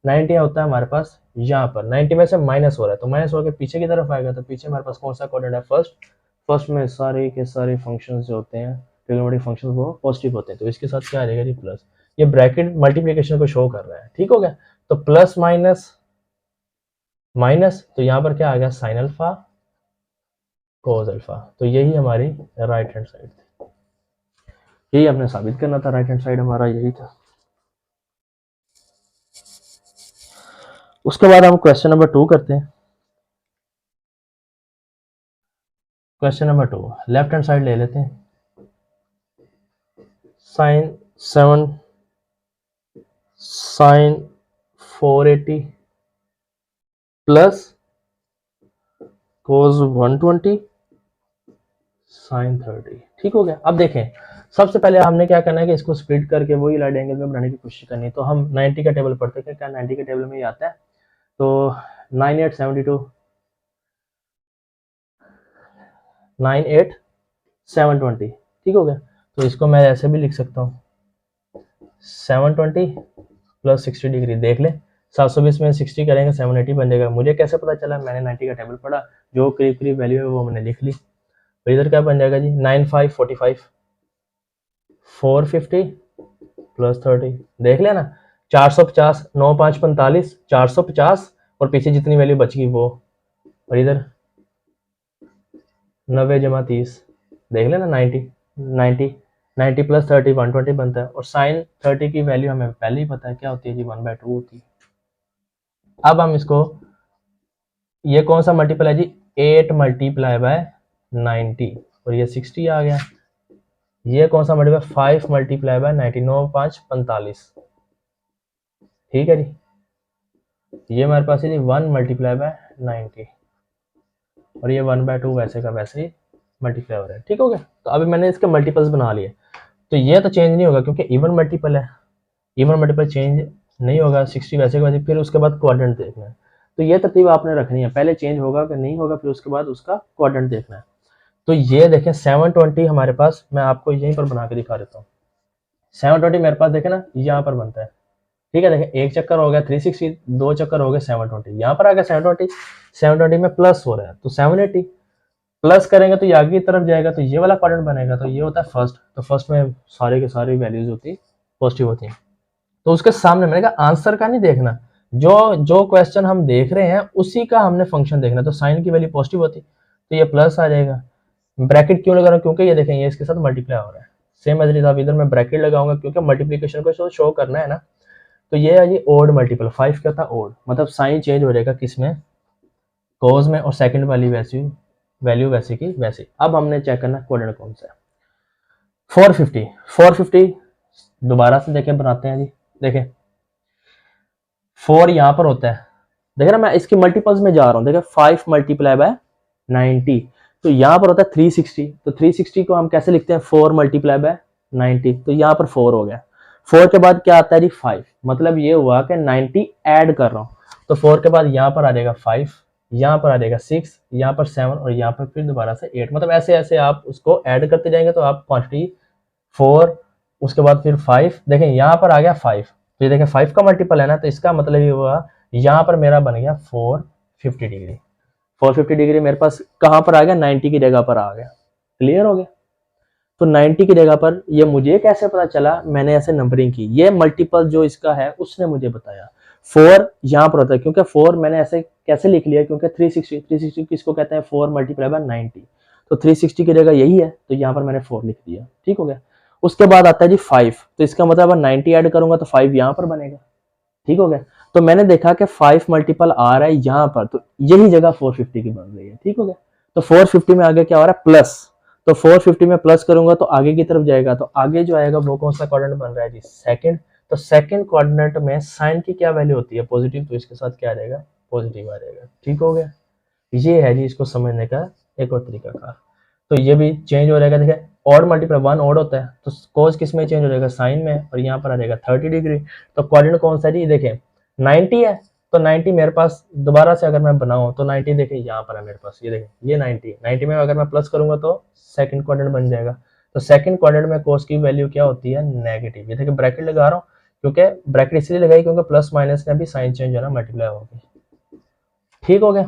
90 होता है हमारे पास यहाँ पर, 90 में से माइनस हो रहा है तो माइनस होकर पीछे की तरफ आएगा। तो पीछे हमारे पास कौन सा क्वाड्रेंट है, फर्स्ट। फर्स्ट में सारे के सारे फंक्शंस जो होते हैं ट्रिग्नोमेट्रिक फंक्शंस वो पॉजिटिव होते हैं। तो इसके साथ क्या आ जाएगा जी प्लस, ये ब्रैकेट मल्टीप्लिकेशन को शो कर रहा है। ठीक हो गया, तो प्लस माइनस माइनस, तो यहाँ पर क्या आ गया साइन अल्फा कोस अल्फा। तो यही हमारी राइट हैंड साइड थी, यही हमने साबित करना था, राइट हैंड साइड हमारा यही था। उसके बाद हम क्वेश्चन नंबर 2 करते हैं। Question number 2 left hand side ले लेते हैं, sine 7 sine 480 plus cos 120 sine 30। ठीक हो गया। अब देखें सबसे पहले हमने क्या करना है कि इसको स्प्लिट करके वही राइट एंगल में बनाने की कोशिश करनी है। तो हम 90 का टेबल पढ़ते हैं, क्या 90 के टेबल में ही आता है। तो 9872 98720। ठीक हो गया, तो इसको मैं ऐसे भी लिख सकता हूँ 720 प्लस 60 डिग्री। देख ले 720 में 60 करेंगे 780 बन जाएगा। मुझे कैसे पता चला, मैंने 90 का टेबल पढ़ा, जो करीब करीब वैल्यू है वो मैंने लिख ली। तो इधर क्या बन जाएगा जी 9545 450 प्लस 30। देख लेना 450 9 5 45 450 और पीछे जितनी वैल्यू बच गई वो, और इधर 90 जमा 30। देख लेना 90 90 90 प्लस 30 120 बनता है। और साइन 30 की वैल्यू हमें पहले ही पता है क्या होती है जी 1/2 होती है। अब हम इसको, ये कौन सा मल्टीपल है जी 8 मल्टीप्लाई बाय 90 और ये 60 आ गया। ये कौन सा मल्टीप्लाई, 5 मल्टीप्लाई बाय 90, 9 5 45, ठीक है जी। ये हमारे पास है जी 1 मल्टीप्लाई बाय 90 और ये 1/2 वैसे का वैसे ही मल्टीप्लाई हो रहा है, ठीक हो गया। तो अभी मैंने इसके मल्टीपल्स बना लिए, तो ये तो चेंज नहीं होगा क्योंकि इवन मल्टीपल है, इवन मल्टीपल चेंज नहीं होगा, 60 वैसे का वैसे। फिर उसके बाद क्वाड्रेंट देखना है, तो ये तरतीब आपने रखनी है, पहले चेंज होगा कि नहीं होगा, फिर उसके बाद उसका क्वाड्रेंट देखना है। तो ये देखें 720 हमारे पास, मैं आपको यहीं पर बना के दिखा देता हूँ। 720 मेरे पास देखें ना यहाँ पर बनता है, ठीक है। देखें एक चक्कर हो गया 360, दो चक्कर हो गए 720, यहाँ पर आ गया 720, 720 में प्लस हो रहा है तो 780 प्लस करेंगे तो ये आगे की तरफ जाएगा, तो ये वाला क्वाड्रेंट बनेगा। तो ये होता है फर्स्ट, तो फर्स्ट में सारे के सारी वैल्यूज होती पॉजिटिव होती हैं। तो उसके सामने मैंने कहा आंसर का नहीं देखना, जो जो क्वेश्चन हम देख रहे हैं उसी का हमने फंक्शन देखना। तो साइन की वैल्यू पॉजिटिव होती तो ये प्लस आ जाएगा। ब्रैकेट क्यों लगा रहा हूँ, क्योंकि ये देखें ये इसके साथ मल्टीप्लाई हो रहा है। सेम एज इट, इधर मैं ब्रैकेट लगाऊंगा क्योंकि मल्टीप्लीकेशन को शो करना है ना। तो ये है जी ओड मल्टीपल, 5 क्या था ओड, मतलब साइन चेंज हो जाएगा किसमें, कोस में, और सेकंड वाली वैल्यू वैसे की वैसे। अब हमने चेक करना क्वाड्रेंट कौन सा है। 450 दोबारा से देखें बनाते हैं जी। देखें 4 यहाँ पर होता है, देखे ना मैं इसके मल्टीपल्स में जा रहा हूँ। देखे 5 मल्टीप्लाई बाय 90, तो यहाँ पर होता है 360, तो 360 को हम कैसे लिखते हैं, 4 मल्टीप्लाई बाय 90, तो यहाँ पर 4 हो गया। 4 के बाद क्या आता है जी 5, मतलब ये हुआ कि 90 ऐड कर रहा हूँ, तो 4 के बाद यहाँ पर आ जाएगा 5, यहाँ पर आ जाएगा 6, यहाँ पर 7 और यहाँ पर फिर दोबारा से 8, मतलब ऐसे ऐसे आप उसको ऐड करते जाएंगे तो आप क्वांटिटी 4, उसके बाद फिर 5, देखें यहाँ पर आ गया 5, तो ये देखें 5 का मल्टीपल है ना, तो इसका मतलब ये हुआ यहाँ पर मेरा बन गया 450 डिग्री। 450 डिग्री मेरे पास कहाँ पर आ गया, 90 की जगह पर आ गया। क्लियर हो गया। तो 90 की जगह पर ये मुझे कैसे पता चला, मैंने ऐसे नंबरिंग की, ये मल्टीपल जो इसका है उसने मुझे बताया। 4 यहाँ पर होता है क्योंकि 4 मैंने ऐसे कैसे लिख लिया, क्योंकि 360 किसको कहते हैं, 4 मल्टीप्लाई बाय 90, तो 360 की जगह यही है, तो यहाँ पर मैंने 4 लिख दिया, ठीक हो गया। उसके बाद आता है जी 5, तो इसका मतलब 90 ऐड करूंगा तो 5 यहाँ पर बनेगा, ठीक हो गया। तो मैंने देखा कि 5 मल्टीपल आ रहा है यहाँ पर, तो यही जगह 450 की बन रही है, ठीक हो गया। तो 450 में आगे क्या हो रहा है, प्लस, तो 450 में प्लस करूंगा तो आगे की तरफ जाएगा, तो आगे जो आएगा वो कौन सा क्वाड्रेंट बन रहा है जी, सेकंड। तो सेकंड क्वाड्रेंट में साइन की क्या वैल्यू होती है, पॉजिटिव, तो इसके साथ क्या आ जाएगा, पॉजिटिव आ जाएगा, ठीक हो गया। ये है जी इसको समझने का एक और तरीका का। तो ये भी चेंज हो जाएगा, देखिए ऑड मल्टीप्लाई 1 ऑड होता है, तो कोस किस में चेंज हो जाएगा, साइन में, और यहाँ पर आ जाएगा 30 डिग्री। तो क्वाड्रेंट कौन सा जी, देखें 90 है, तो 90 मेरे पास दोबारा से अगर मैं बनाऊं तो 90 देखें यहाँ पर है मेरे पास, ये देखें ये 90 में अगर मैं प्लस करूंगा तो सेकंड क्वाड्रेंट बन जाएगा। तो सेकंड क्वाड्रेंट में कोस की वैल्यू क्या होती है, नेगेटिव। ये देखिए ब्रैकेट लगा रहा हूँ, क्योंकि ब्रैकेट इसलिए लगाई क्योंकि प्लस माइनस में भी साइन चेंज है ना, मल्टीप्लाई होगी, ठीक हो गया।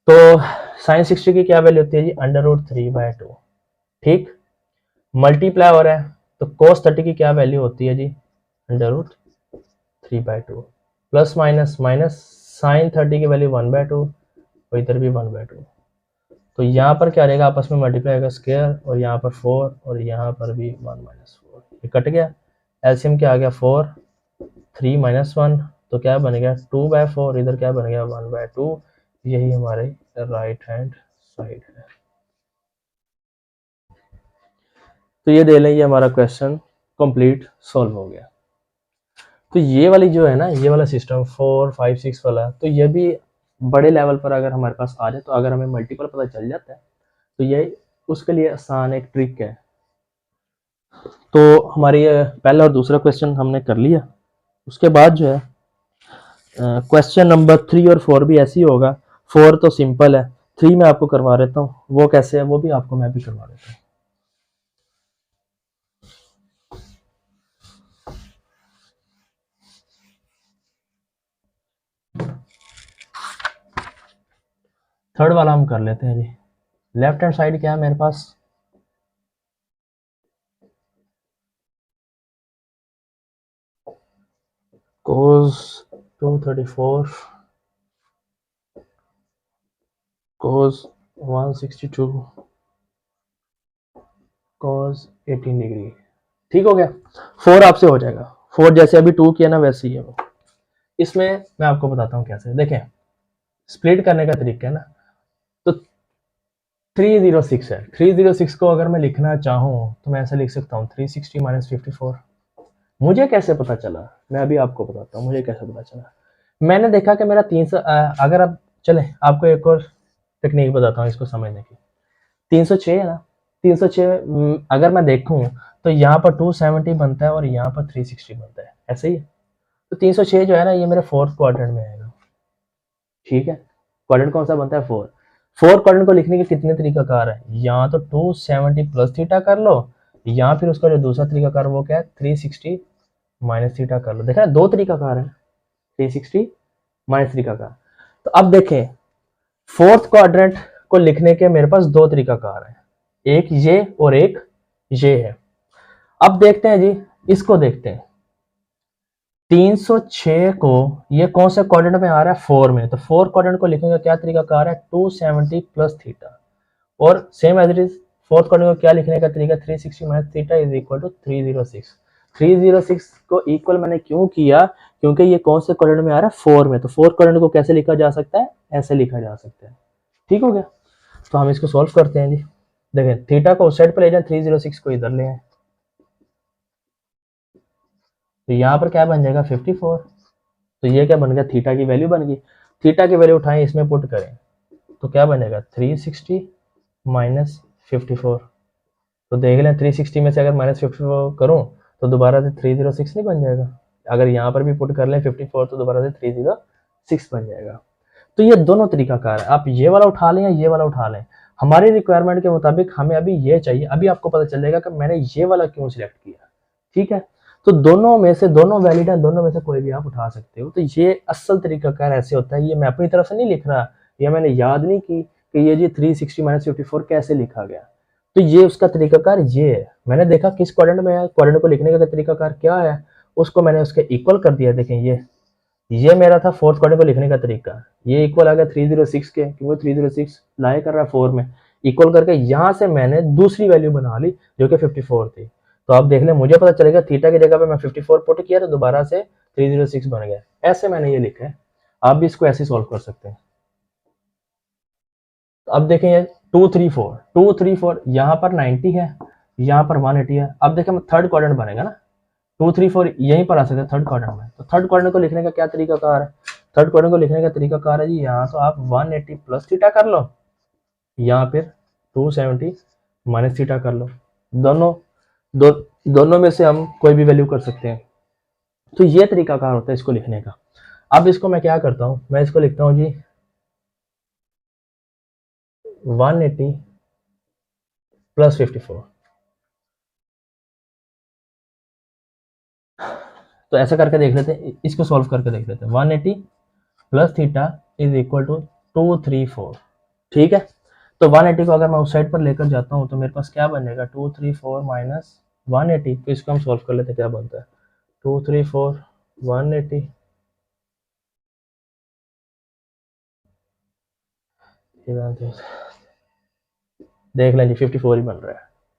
तो साइन 60 की क्या वैल्यू होती है जी, √3/2, ठीक। मल्टीप्लाई हो रहा है तो cos 30 की क्या वैल्यू होती है जी, √3/2, प्लस माइनस माइनस, साइन 30 की वैल्यू 1/2 और इधर भी 1/2, तो यहाँ पर क्या रहेगा, आपस में मल्टीप्लाई का स्क्वायर, और यहाँ पर 4 और यहाँ पर भी 1 - 4, ये कट गया। एलसीएम क्या आ गया 4, 3 - 1, तो क्या बन गया 2/4, इधर क्या बन गया 1/2। यही हमारे राइट हैंड साइड है। तो ये दे लें, ये हमारा क्वेश्चन कंप्लीट सॉल्व हो गया। तो ये वाली जो है ना, ये वाला सिस्टम 4, 5, 6 वाला, तो ये भी बड़े लेवल पर अगर हमारे पास आ जाए, तो अगर हमें मल्टीपल पता चल जाता है तो ये उसके लिए आसान एक ट्रिक है। तो हमारी पहला और दूसरा क्वेश्चन हमने कर लिया। उसके बाद जो है क्वेश्चन नंबर 3 और 4 भी ऐसे ही होगा। 4 तो सिंपल है, 3 मैं आपको करवा देता हूँ, वो कैसे है वो भी आपको मैं भी करवा देता हूँ। थर्ड वाला हम कर लेते हैं जी। लेफ्ट हैंड साइड क्या है मेरे पास, cos 234, cos 162, cos 18 डिग्री, ठीक हो गया। 4 आपसे हो जाएगा, 4 जैसे अभी 2 किया ना वैसे ही है वो। इसमें मैं आपको बताता हूँ कैसे। देखें स्प्लिट करने का तरीका है ना, 306 है। 306 को अगर मैं लिखना चाहूँ तो मैं ऐसे लिख सकता हूँ 360 माइनस 54। मुझे कैसे पता चला, मैं अभी आपको बताता हूँ मुझे कैसे पता चला। मैंने देखा कि मेरा 300, अगर आप चले आपको एक और टेक्निक बताता हूँ इसको समझने की। 306 है ना, 306 अगर मैं देखूं तो यहाँ पर 270 बनता है और यहाँ पर 360 बनता है, ऐसे ही है। तो 306 जो है ना ये मेरे फोर्थ क्वाड्रेंट में आएगा, ठीक है। क्वाड्रेंट कौन सा बनता है, फोर। फोर क्वाड्रेंट को लिखने के कितने तरीकाकार है, यहाँ तो 270 प्लस थीटा कर लो, या फिर उसका जो दूसरा तरीकाकार वो क्या है 360 माइनस थीटा कर लो। देखा दो तरीकाकार है, 360 माइनस तरीकाकार। तो अब देखें फोर्थ क्वाड्रेंट को लिखने के मेरे पास दो तरीकाकार है, एक ये और एक ये है। अब देखते हैं जी, इसको देखते हैं 306 को ये कौन से क्वाड्रेंट में आ रहा है, फोर में। तो फोर क्वाड्रेंट को लिखने का क्या तरीकाकार है, 270 प्लस थीटा। और same as it is fourth quadrant को क्या लिखने का तरीका, 360 minus theta is equal to 306। 306 को इक्वल मैंने क्यों किया, क्योंकि ये कौन से क्वाड्रेंट में आ रहा है, फोर में। तो फोर्थ क्वाड्रेंट को कैसे लिखा जा सकता है, ऐसे लिखा जा सकता है, ठीक हो गया। तो हम इसको सॉल्व करते हैं जी। देखें थीटा को उस साइड पर ले जाए, 306 को इधर ले आए, तो यहाँ पर क्या बन जाएगा 54। तो ये क्या बन गया, थीटा की वैल्यू बन गई। थीटा की वैल्यू उठाएं इसमें पुट करें तो क्या बनेगा 360 माइनस 54। तो देख लें 360 में से अगर माइनस 54 करूं तो दोबारा से 306 नहीं बन जाएगा। अगर यहाँ पर भी पुट कर लें 54 तो दोबारा से 306 बन जाएगा। तो ये दोनों तरीका कार है, आप ये वाला उठा लें या ये वाला उठा लें, हमारी रिक्वायरमेंट के मुताबिक हमें अभी ये चाहिए। अभी आपको पता चल जाएगा कि मैंने ये वाला क्यों सिलेक्ट किया, ठीक है। तो दोनों में से दोनों वैलिड है, दोनों में से कोई भी आप उठा सकते हो। तो ये असल तरीका कार ऐसे होता है, ये मैं अपनी तरफ से नहीं लिख रहा, ये मैंने याद नहीं की कि ये जी 360 माइनस 54 कैसे लिखा गया। तो ये उसका तरीकाकार ये है, मैंने देखा किस क्वाड्रेंट में है, क्वाड्रेंट को लिखने का तरीकाकार क्या है, उसको मैंने उसके इक्वल कर दिया। देखें ये मेरा था फोर्थ क्वाड्रेंट को लिखने का तरीका, ये इक्वल आ गया 306 के, क्योंकि 306 लाए कर रहा है फोर में, इक्वल करके यहाँ से मैंने दूसरी वैल्यू बना ली जो कि 54 थी। तो आप देख लें मुझे पता चलेगा थीटा की जगह पे मैं 54 पुट किया तो दोबारा से 306 बन गया। ऐसे मैंने ये लिखा है, आप भी इसको ऐसे सॉल्व कर सकते हैं। तो अब देखें ये 234 यहाँ पर 90 है, यहाँ पर 180 है। अब देखें थर्ड क्वाड्रेंट बनेगा ना, 234 यहीं पर आ सकते हैं थर्ड क्वाड्रेंट में। तो थर्ड क्वाड्रेंट को लिखने का क्या तरीका कार है, थर्ड क्वाड्रेंट को लिखने का तरीका कार है जी, यहाँ तो आप 180 प्लस थीटा कर लो, यहाँ फिर 270 माइनस थीटा कर लो। दोनों में से हम कोई भी वैल्यू कर सकते हैं। तो ये तरीका कार होता है इसको लिखने का। अब इसको मैं क्या करता हूँ, मैं इसको लिखता हूँ जी 180 प्लस 54। तो ऐसा करके देख लेते हैं, इसको सॉल्व करके देख लेते हैं। 180 plus theta is equal to 234, ठीक है। तो 180 को अगर मैं उस साइड पर लेकर जाता हूँ तो मेरे पास क्या बनेगा 234 माइनस 180। तो इसको हम सॉल्व कर लेते हैं, क्या बनता है 234 180 देख लें जी 54 ही बन रहा है,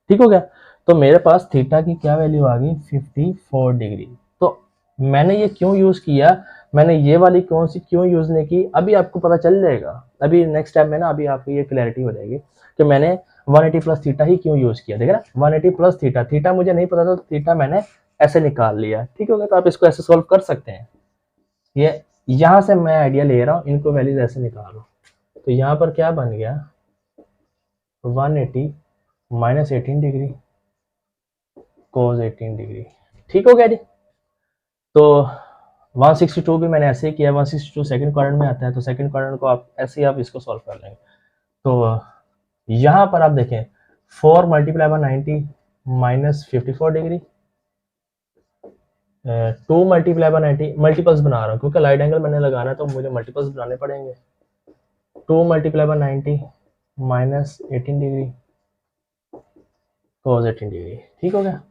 ठीक हो गया। तो मेरे पास थीटा की क्या वैल्यू आ गई 54 डिग्री। तो मैंने ये क्यों यूज किया, मैंने ये वाली कौन सी क्यों यूज नहीं की, अभी आपको पता चल जाएगा। अभी नेक्स्ट स्टेप में ना अभी आपको ये क्लैरिटी हो जाएगी कि मैंने 180 प्लस थीटा ही क्यों यूज किया। देखा ना 180 प्लस थीटा, थीटा मुझे नहीं पता था तो थीटा मैंने ऐसे निकाल लिया, ठीक हो गया। तो आप इसको ऐसे सोल्व कर सकते हैं। ये यहाँ से मैं आइडिया ले रहा हूँ, इनको वैल्यूज ऐसे निकालो। तो यहाँ पर क्या बन गया 180 माइनस 18 डिग्री कोस 18 डिग्री, ठीक हो गया जी। तो 162 भी मैंने ऐसे ही किया, 162 सेकंड क्वाड्रेंट में आता है, तो सेकंड क्वाड्रेंट को आप ऐसे ही आप इसको सॉल्व कर लेंगे। तो यहाँ पर आप देखें 4 multiply by 90 minus 54 degree, 2 multiply by 90 multiples बना रहा हूँ क्योंकि लाइट एंगल मैंने लगाना है तो मुझे मल्टीपल्स बनाने पड़ेंगे। 2 multiply by 90 minus 18 degree cos 18 degree, ठीक हो गया।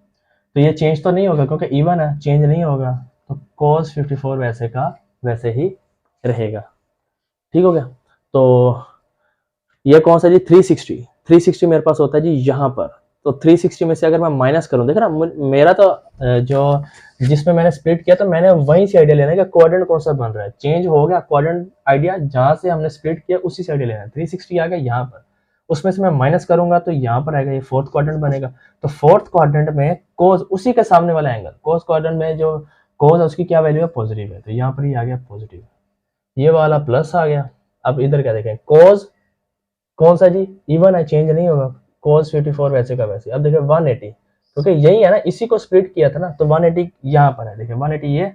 तो ये चेंज तो नहीं होगा क्योंकि इवन है, चेंज नहीं होगा, तो cos 54 वैसे का वैसे ही रहेगा, ठीक हो गया। तो ये कौन सा जी 360 मेरे पास होता है जी यहाँ पर। तो 360 में से अगर मैं माइनस करूँ, देख ना मेरा तो जो जिसमें मैंने स्प्लिट किया तो मैंने वहीं से आइडिया लेना है कि क्वाड्रेंट कौन सा बन रहा है। चेंज हो गया क्वाड्रेंट आइडिया, जहाँ से हमने स्प्लिट किया उसी से आइडिया लेना है। 360 आ गया यहाँ पर उसमें से मैं माइनस करूंगा तो यहाँ पर आएगा, ये फोर्थ क्वाड्रेंट बनेगा। तो फोर्थ क्वाड्रेंट में कोस उसी के सामने वाला एंगल, कोस क्वाड्रेंट में जो कोस है उसकी क्या वैल्यू है, पॉजिटिव है, तो यहाँ पर ये आ गया पॉजिटिव, ये वाला प्लस आ गया। अब इधर क्या देखें, कोस कौन सा जी, इवन है, चेंज नहीं होगा, कोस 54 वैसे का वैसे। अब देखिए 180, क्योंकि यही है ना, इसी को स्प्लिट किया था ना, तो 180 यहाँ पर है, देखिए 180 ये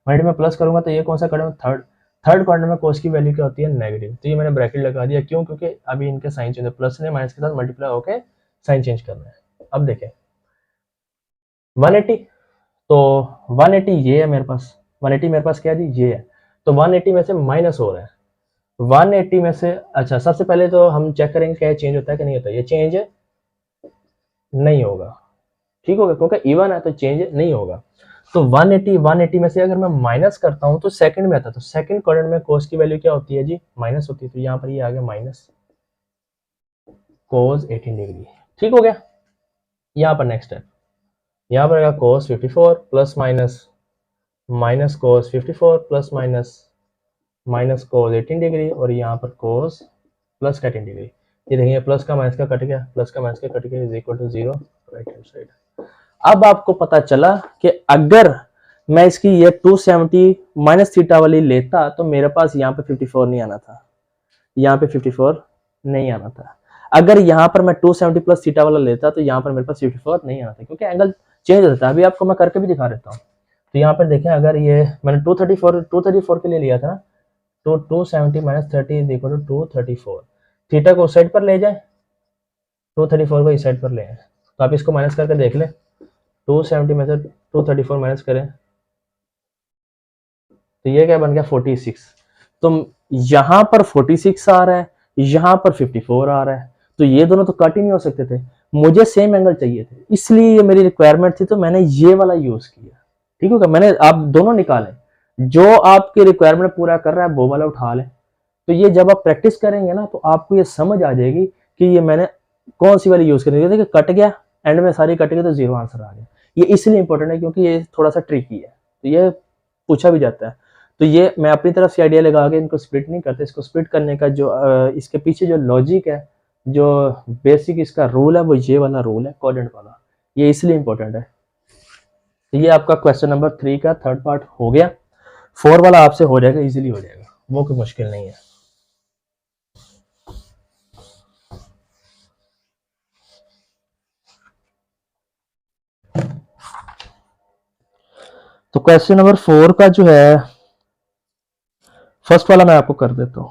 180 में प्लस करूंगा तो ये कौन सा क्वाड्रेंट, थर्ड क्वाड्रेंट में कोस की वैल्यू क्या होती है, नेगेटिव। तो ये मैंने ब्रैकेट लगा दिया, क्यों, क्योंकि अभी इनके साइन चेंज है, प्लस ने माइनस के साथ मल्टीप्लाई होकर साइन चेंज करना है। अब देखें 180, तो 180 ये है मेरे पास, 180 मेरे पास क्या है जी, ये है, तो 180 में से माइनस हो रहा है 180 में से। अच्छा, सबसे पहले तो हम चेक करेंगे क्या चेंज होता है कि नहीं होता है, ये चेंज नहीं होगा, ठीक होगा, क्योंकि इवन है तो चेंज नहीं होगा। तो 180 में से अगर मैं माइनस करता हूं तो सेकंड में आता है, तो सेकंड क्वाड्रेंट में कोस की वैल्यू क्या होती है जी, माइनस होती है, तो यहाँ पर ये आ गया माइनस कोस 18 डिग्री, ठीक हो गया। यहाँ पर नेक्स्ट है, यहाँ पर आएगा कोस 54 plus minus minus cos 54 plus minus minus cos 18 degree, और यहाँ पर कोस प्लस का 10 डिग्री। ये देखिए प्लस का माइनस का कट गया, प्लस का माइनस का कट गया, is equal to 0 right hand side. अब आपको पता चला कि अगर मैं इसकी ये 270 माइनस थीटा वाली लेता तो मेरे पास यहाँ पे 54 नहीं आना था, यहाँ पे 54 नहीं आना था। अगर यहाँ पर मैं 270 प्लस थीटा वाला लेता तो यहाँ पर मेरे पास 54 नहीं आना था, क्योंकि एंगल चेंज होता है। अभी आपको मैं करके भी दिखा देता हूँ। तो यहाँ पर देखें, अगर ये मैंने 234 के लिए लिया था ना, तो 270 minus 30 is equal to 234। Theta को उस साइड पर ले जाए, 234 को इस साइड पर ले आए, तो आप इसको माइनस करके देख ले, 270 में से 234 माइनस करें तो ये क्या बन गया 46। तो यहां पर 46 आ रहा है, यहां पर 54 आ रहा है, तो ये दोनों तो कट ही नहीं हो सकते थे, मुझे सेम एंगल चाहिए थे, इसलिए ये मेरी रिक्वायरमेंट थी, तो मैंने ये वाला यूज किया, ठीक है। मैंने आप दोनों निकाले, जो आपकी रिक्वायरमेंट पूरा कर रहा है वो वाला उठा ले। तो ये जब आप प्रैक्टिस करेंगे ना तो आपको ये समझ आ जाएगी कि ये मैंने कौन सी वाली यूज करनी है। देखिए कट गया, एंड में सारी कट गई तो 0 आंसर आ गया। ये इसलिए इंपॉर्टेंट है क्योंकि ये थोड़ा सा ट्रिकी है, तो ये पूछा भी जाता है। तो ये मैं अपनी तरफ से आइडिया लगा के इनको स्प्लिट नहीं करते, इसको स्प्लिट करने का जो इसके पीछे जो लॉजिक है, जो बेसिक इसका रूल है, वो ये वाला रूल है, क्वाड्रेंट वाला, ये इसलिए इंपॉर्टेंट है। तो ये आपका क्वेश्चन नंबर 3 का थर्ड पार्ट हो गया। 4 वाला आपसे हो जाएगा, इजीली हो जाएगा, वो कोई मुश्किल नहीं है। तो क्वेश्चन नंबर 4 का जो है, फर्स्ट वाला मैं आपको कर देता हूं,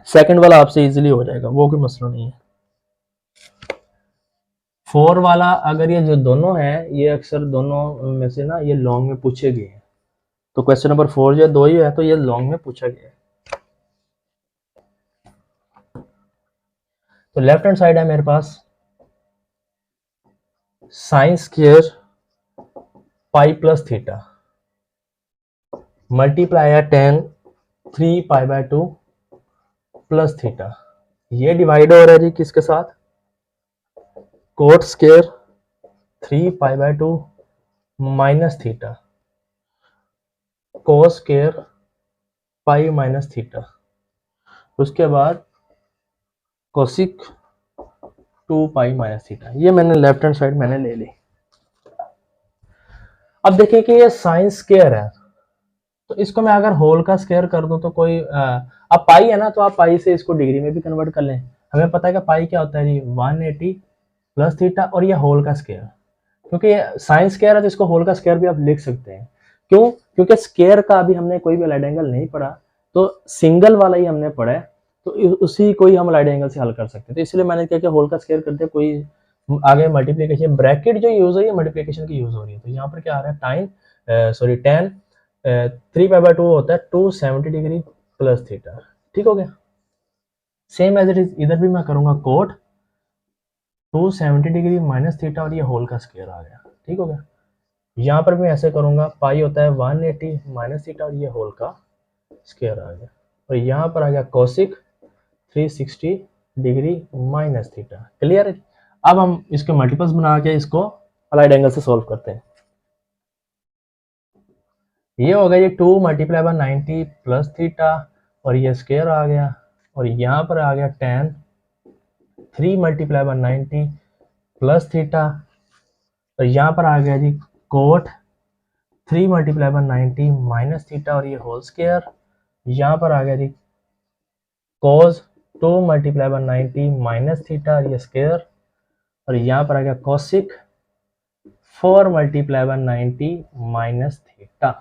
सेकंड वाला आपसे इजीली हो जाएगा, वो कोई मसला नहीं है। 4 वाला अगर ये जो दोनों है, ये अक्सर दोनों में से ना ये लॉन्ग में पूछे गए हैं, तो क्वेश्चन नंबर 4 जो दो ही है तो ये लॉन्ग में पूछा गया है। तो लेफ्ट हैंड साइड है मेरे पास sine square pi plus theta multiply है tan 3 pi by 2 plus theta, ये डिवाइड हो रहा है जी किसके साथ, cot square 3 pi by 2 minus theta cos square pi minus theta, उसके बाद कोसिक 2 पाई माइनस थीटा। ये मैंने लेफ्ट हैंड साइड मैंने ले ली। अब देखिए कि ये साइन स्क्वायर है, तो इसको मैं अगर होल का स्क्वायर कर दूं तो कोई अब पाई है ना, तो आप पाई से इसको डिग्री में भी कन्वर्ट कर लें। हमें पता है कि पाई क्या होता है जी, 180 प्लस थीटा, और ये होल का स्क्वायर, क्योंकि साइन स्क्वायर है तो इसको होल का स्क्वायर भी आप लिख सकते हैं। क्यों, क्योंकि स्क्वायर का अभी हमने कोई भी अलाइड एंगल नहीं पढ़ा, तो सिंगल वाला ही हमने पढ़ा है, तो उसी को ही हम अलाइड एंगल से हल कर सकते हैं। तो इसलिए मैंने क्या किया, होल का स्क्वायर कर दिया। कोई आगे मल्टीप्लीकेशन ब्रैकेट जो यूज हो रही है मल्टीप्लीकेशन की यूज हो रही है, तो यहाँ पर क्या आ रहा है, tan 3 पाई बाय 2 होता है 270 डिग्री प्लस थीटा, ठीक हो गया। सेम एज इट इज इधर भी मैं करूंगा कोट 270 डिग्री माइनस थीटा, और ये होल का स्क्वायर आ गया, ठीक हो गया। यहाँ पर भी ऐसे करूंगा, पाई होता है 180 माइनस थीटा, और ये होल का स्क्वायर आ गया, और यहाँ पर आ गया cosec 360 degree minus theta. Clear है। अब हम इसके मल्टीपल्स बना के इसको अलाइड एंगल से सॉल्व करते हैं। ये हो गया ये 2 मल्टीप्लाई बाय 90 प्लस थीटा, और ये स्क्वायर आ गया, और यहाँ पर आ गया tan 3 multiply by 90 plus theta, और यहाँ पर आ गया जी cot 3 multiply by 90 minus theta और ये होल स्क्वायर, यहाँ पर आ गया जी cos 2 multiply by 90 minus theta और ये स्क्वायर, और यहाँ पर आ गया cosec 4 multiply by 90 minus theta.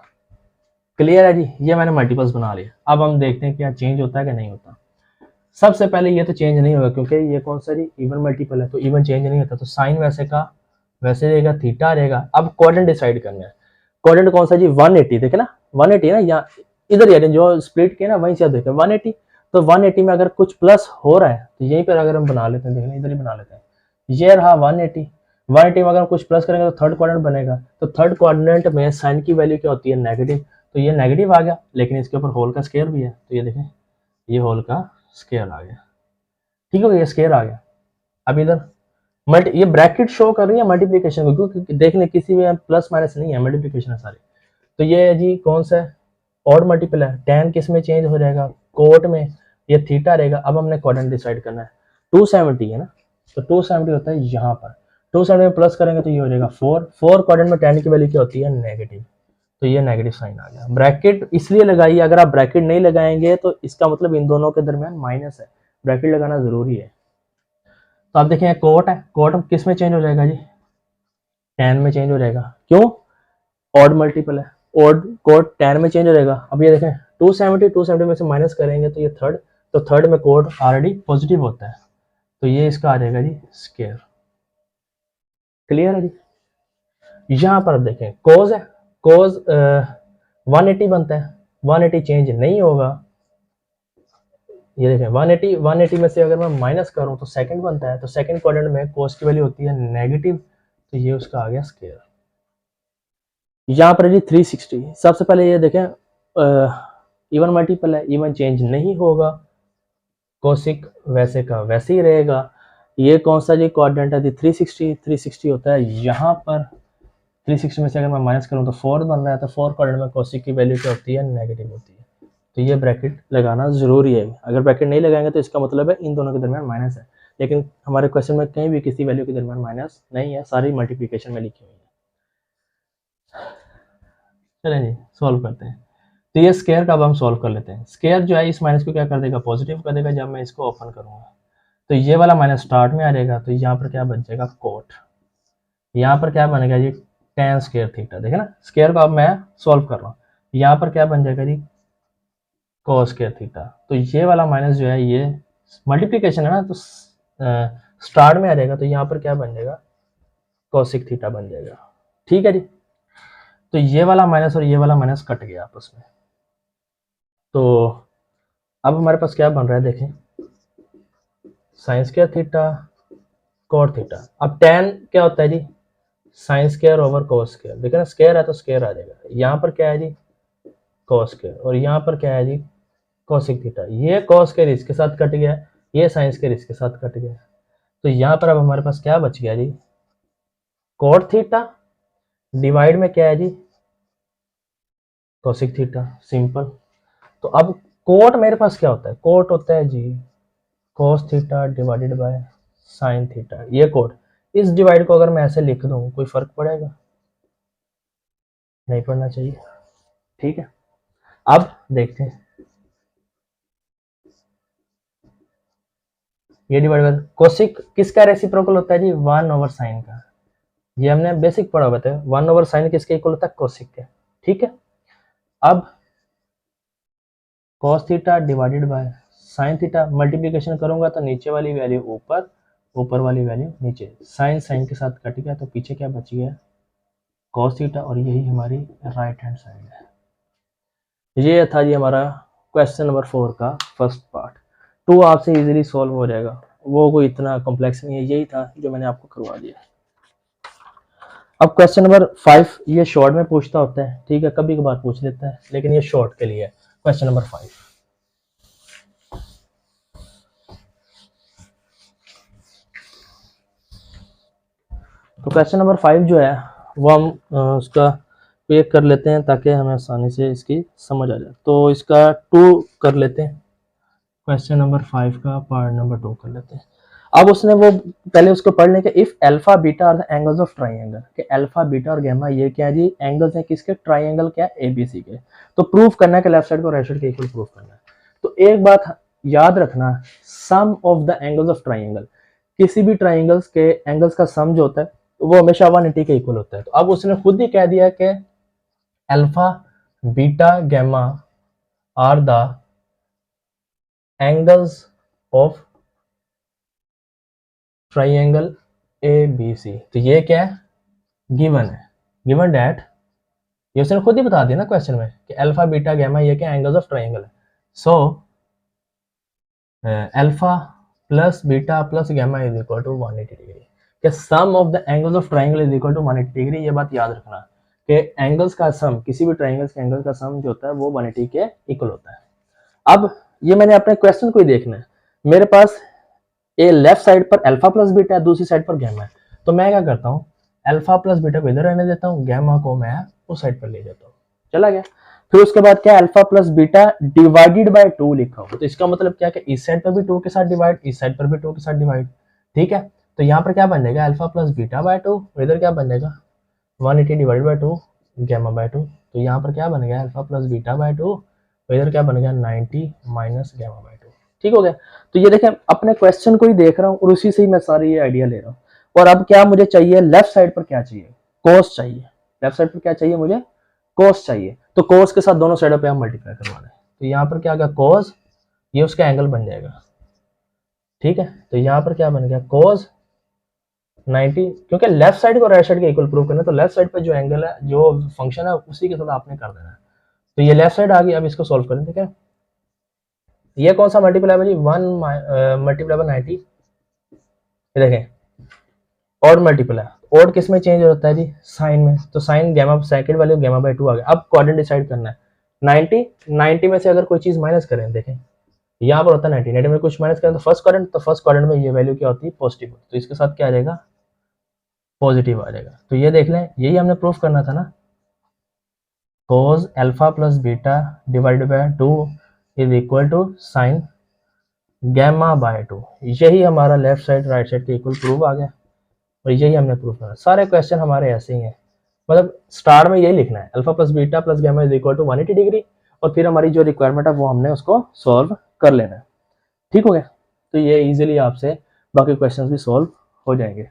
Clear है जी, ये मैंने मल्टीपल्स बना लिया। अब हम देखते हैं क्या चेंज होता है कि नहीं होता। सबसे पहले ये तो चेंज नहीं होगा क्योंकि ये कौन सा जी इवन मल्टीपल है, तो इवन चेंज नहीं होता, तो साइन वैसे का वैसे रहेगा, थीटा रहेगा। अब क्वाड्रेंट डिसाइड करना है। क्वाड्रेंट कौन सा जी 180, देखे ना 180 ना, यहाँ इधर यानी जो स्प्लिट किया ना वहीं से देखे 180, तो 180 में अगर कुछ प्लस हो रहा है तो यहीं पर अगर हम बना लेते हैं, देखना इधर ही बना लेते हैं, ये रहा 180 में अगर कुछ प्लस करेंगे तो थर्ड क्वाड्रेंट बनेगा, तो थर्ड क्वाड्रेंट में साइन की वैल्यू क्या होती है नेगेटिव, तो ये नेगेटिव आ गया, लेकिन इसके ऊपर होल का स्क्वायर भी है, तो ये देखें ये होल का स्क्वायर आ गया, ठीक है, ये स्क्वायर आ गया। अब इधर ये ब्रैकेट शो कर रही है मल्टीप्लिकेशन को, क्योंकि देखने किसी में प्लस माइनस नहीं है, मल्टीप्लिकेशन है सारी। तो ये जी कौन सा है ऑड मल्टीपल है, tan किस में चेंज हो जाएगा कोट में, ये थीटा रहेगा। अब हमने क्वाड्रेंट डिसाइड करना है, 270 है ना, तो 270 होता है यहाँ पर, 270 में प्लस करेंगे तो ये हो जाएगा 4 क्वाड्रेंट में tan की वैल्यू क्या होती है नेगेटिव, तो ये नेगेटिव साइन आ गया। ब्रैकेट इसलिए लगाइए, अगर आप ब्रैकेट नहीं लगाएंगे तो इसका मतलब इन दोनों के दरमियान माइनस है, ब्रैकेट लगाना जरूरी है। तो आप देखें कोट है, कोट किस में चेंज हो जाएगा जी tan में चेंज हो जाएगा, क्यों ऑड मल्टीपल है, ऑड कोट tan में चेंज हो जाएगा। अब ये देखें 270 में से माइनस करेंगे तो ये थर्ड, तो थर्ड में कोट ऑलरेडी पॉजिटिव होता है, तो ये इसका आ जाएगा जी स्क्वायर। क्लियर है जी। यहाँ पर देखें कोज है, कोज 180 बनता है, 180 चेंज नहीं होगा, ये देखें 180 में से अगर मैं माइनस करूं तो सेकंड बनता है, तो सेकंड क्वाड्रेंट में कोस की वैल्यू होती है नेगेटिव, तो ये उसका आ गया स्क्वायर। यहाँ पर जी 360, सबसे पहले ये देखें इवन मल्टीपल है, इवन चेंज नहीं होगा, कोसिक वैसे का वैसे ही रहेगा। ये कौन सा जी क्वाड्रेंट है जी 360 होता है यहाँ पर, 360 में से अगर मैं माइनस करूँ तो 4 बन रहा है, तो 4 क्वाड्रेंट में कोसिक की वैल्यू क्या होती है नेगेटिव होती है, तो ये ब्रैकेट लगाना जरूरी है। अगर ब्रैकेट नहीं लगाएंगे तो इसका मतलब है इन दोनों के दरमियान माइनस है, लेकिन हमारे क्वेश्चन में कहीं भी किसी वैल्यू के दरमियान माइनस नहीं है, सारी मल्टीप्लिकेशन में लिखी हुई है। चलें जी सॉल्व करते हैं। तो ये स्क्वायर का अब हम सॉल्व कर लेते हैं। स्क्वायर जो है इस माइनस को क्या कर देगा पॉजिटिव कर देगा जब मैं इसको ओपन करूंगा, तो ये वाला माइनस स्टार्ट में आ जाएगा, तो यहाँ पर क्या बन जाएगा कोट, यहाँ पर क्या बनेगा जी tan स्क्वायर थीटा, देखे ना स्क्वायर को अब मैं सॉल्व कर रहा हूँ, यहाँ पर क्या बन जाएगा जी cos स्क्वायर थीटा, तो ये वाला माइनस जो है ये मल्टीप्लिकेशन है ना, तो स्टार्ट में आ जाएगा, तो यहाँ पर क्या बन जाएगा cosec थीटा बन जाएगा, ठीक है जी। तो ये वाला माइनस और ये वाला माइनस कट गया आपस में, तो अब हमारे पास क्या बन रहा है देखें sine square theta cot theta. अब tan क्या होता है जी sine square over cos square, देखिए ना स्क्वायर है तो स्क्वायर आ जाएगा, यहाँ पर क्या है जी cos स्क्वायर और यहाँ पर क्या है जी cosec थीटा, ये cos स्क्वायर इसके साथ कट गया, ये साइन स्क्वायर इसके साथ कट गया, तो यहाँ पर अब हमारे पास क्या बच गया जी cot थीटा डिवाइड में क्या है जी cosec थीटा, सिंपल। तो अब कोट मेरे पास क्या होता है, कोट होता है जी cos theta divided by sine theta, ये कोट। इस डिवाइड को अगर मैं ऐसे लिख दूं कोई फर्क पड़ेगा, नहीं पड़ना चाहिए, ठीक है। अब देखते हैं ये डिवाइड बाय कोसिक किसका रेसिप्रोकल होता है जी 1/sin का, ये हमने बेसिक पढ़ा हुआ था, 1/sin किसके इक्वल होता है कोसिक के, ठीक है। अब cos theta divided by sine theta multiplication करूंगा तो नीचे वाली वैल्यू ऊपर, ऊपर वाली वैल्यू नीचे, साइन साइन के साथ कट गया तो पीछे क्या बच गया cos थीटा, और यही हमारी राइट हैंड साइड है। ये था जी हमारा क्वेश्चन नंबर 4 का फर्स्ट पार्ट। 2 आपसे इजीली सॉल्व हो जाएगा, वो कोई इतना कॉम्प्लेक्स नहीं है, यही था जो मैंने आपको करवा दिया। अब क्वेश्चन नंबर 5 ये शॉर्ट में पूछता होता है, ठीक है, कभी कभार पूछ लेता है, लेकिन ये शॉर्ट के लिए है। क्वेश्चन नंबर 5, तो क्वेश्चन नंबर 5 जो है वो हम उसका पे कर लेते हैं ताकि हमें आसानी से इसकी समझ आ जाए। तो इसका 2 कर लेते हैं, क्वेश्चन नंबर 5 का पार्ट नंबर 2 कर लेते हैं। अब उसने वो पहले उसको पढ़ लें कि if alpha beta are the angles of triangle, कि अल्फा बीटा और गामा ये क्या है जी, एंगल्स हैं किसके, ट्राइंगल क्या है, एबीसी के। तो प्रूफ करना है कि लेफ्ट साइड को राइट साइड के इक्वल प्रूफ करना है। तो एक बात याद रखना, sum of the angles of triangle, किसी भी ट्राइंगल्स के एंगल्स का सम जो होता है वो हमेशा 180 के इक्वल होता है। तो अब उसने खुद ही कह दिया कि alpha beta gamma are the angles of triangle A B C. तो ये क्या है, गिवन है, गिवन डैट, ये उसने खुद ही बता दिया ना क्वेश्चन में कि अल्फा बीटा गामा ये क्या एंगल्स ऑफ ट्राइंगल है। So alpha plus beta plus gamma is equal to 180 degree, कि sum of the angles of triangle is equal to 180 degree. ये बात याद रखना कि एंगल्स का सम, किसी भी ट्राइंगल्स के एंगल का सम जो होता है वो 180 के इक्वल होता है। अब ये मैंने अपने क्वेश्चन को ही देखना है, मेरे पास ये लेफ्ट साइड पर अल्फा प्लस बीटा है, दूसरी साइड पर गामा है। तो मैं क्या करता हूँ, अल्फा प्लस बीटा को इधर रहने देता हूँ, गामा को मैं उस साइड पर ले जाता हूँ, चला गया। फिर उसके बाद क्या, alpha plus beta divided by 2 लिखा हुआ, तो इसका मतलब क्या कि इस साइड पर भी 2 के साथ डिवाइड, इस साइड पर भी 2 के साथ डिवाइड, ठीक है। तो यहाँ पर क्या बन जाएगा, अल्फा प्लस बीटा बाय 2, इधर क्या बन जाएगा 180 डिवाइड बाय 2 गामा बाय 2। तो यहाँ पर क्या बन गया, अल्फा प्लस बीटा बाय 2, इधर क्या बन गया 90 माइनस गामा बाय 2, ठीक हो गया। तो ये देखें, अपने क्वेश्चन को ही देख रहा हूँ और उसी से ही मैं सारी ये आइडिया ले रहा हूँ। और अब क्या मुझे चाहिए, लेफ्ट साइड पर क्या चाहिए, कोस चाहिए। लेफ्ट साइड पर क्या चाहिए मुझे, कोस चाहिए। तो कोस के साथ दोनों साइडों पे हम मल्टीप्लाई करवाना है। तो यहाँ पर क्या आ गया कोस, ये उसका एंगल बन जाएगा, ठीक है। तो यहाँ पर क्या बन गया कोस 90, क्योंकि लेफ्ट साइड को राइट साइड के इक्वल प्रूव करना है, तो लेफ्ट साइड पे जो एंगल है, जो फंक्शन है, उसी के साथ आपने कर देना है। तो ये लेफ्ट साइड आ गई, अब इसको सॉल्व करें, ठीक है। ये कौन सा मल्टीप्लाई है जी, 1 मल्टीप्लाई बाय 90, ये देखें ऑड मल्टीप्लाई, ऑड किस में चेंज होता है जी, साइन में। तो sine gamma second value gamma by 2 आ गया। अब क्वाड्रेंट डिसाइड करना है, 90 में से अगर कोई चीज माइनस करें, देखें यहाँ पर होता है 90 में कुछ माइनस करें तो फर्स्ट क्वाड्रेंट, तो फर्स्ट क्वाड्रेंट में ये वैल्यू क्या होती है, पॉजिटिव। तो इसके साथ क्या आ जाएगा, पॉजिटिव आ जाएगा। तो ये देख लें, यही हमने प्रूफ करना था ना, cos alpha plus beta divided by 2 is equal to sine gamma by 2। यही हमारा लेफ्ट साइड राइट साइड के इक्वल प्रूफ आ गया, और यही हमने प्रूफ करना। सारे क्वेश्चन हमारे ऐसे ही हैं, मतलब स्टार में यही लिखना है, alpha plus beta plus gamma is equal to 180 degree, और फिर हमारी जो रिक्वायरमेंट है वो हमने उसको सॉल्व कर लेना है, ठीक हो गया। तो ये इजीली आपसे बाकी क्वेश्चंस भी सॉल्व हो जाएंगे।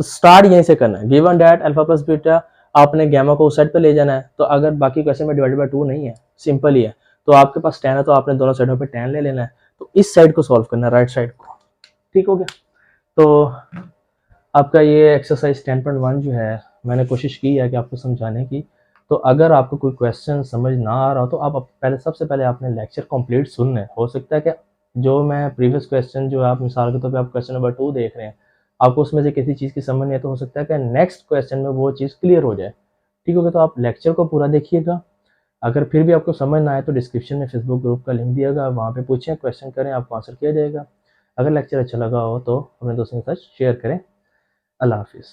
तो स्टार्ट यहीं से करना है, given that alpha plus beta, आपने गामा को उस साइड पे ले जाना है। तो अगर बाकी क्वेश्चन में डिवाइडेड बाय 2 नहीं है, सिंपल ही है, तो आपके पास tan है, तो आपने दोनों साइडों पे tan ले लेना है। तो इस साइड को सॉल्व करना है, राइट साइड को, ठीक हो गया। तो आपका ये एक्सरसाइज 10.1 जो है, मैंने कोशिश की है कि आपको समझाने की। तो अगर आपको कोई क्वेश्चन समझ ना आ रहा हो, तो आप पहले, सबसे पहले आपने लेक्चर कंप्लीट सुनना है। हो सकता है कि जो मैं प्रीवियस क्वेश्चन, जो आप मिसाल के तौर पे आप क्वेश्चन नंबर 2 देख रहे हैं, आपको उसमें से किसी चीज़ की समझ नहीं है, तो हो सकता है कि नेक्स्ट क्वेश्चन में वो चीज़ क्लियर हो जाए, ठीक हो गया। तो आप लेक्चर को पूरा देखिएगा। अगर फिर भी आपको समझ ना आए तो डिस्क्रिप्शन में फेसबुक ग्रुप का लिंक दिएगा, वहाँ पे पूछें, क्वेश्चन करें, आपको आंसर किया जाएगा। अगर लेक्चर अच्छा लगा हो तो अपने दोस्तों के साथ शेयर करें। अल्लाह हाफिज़।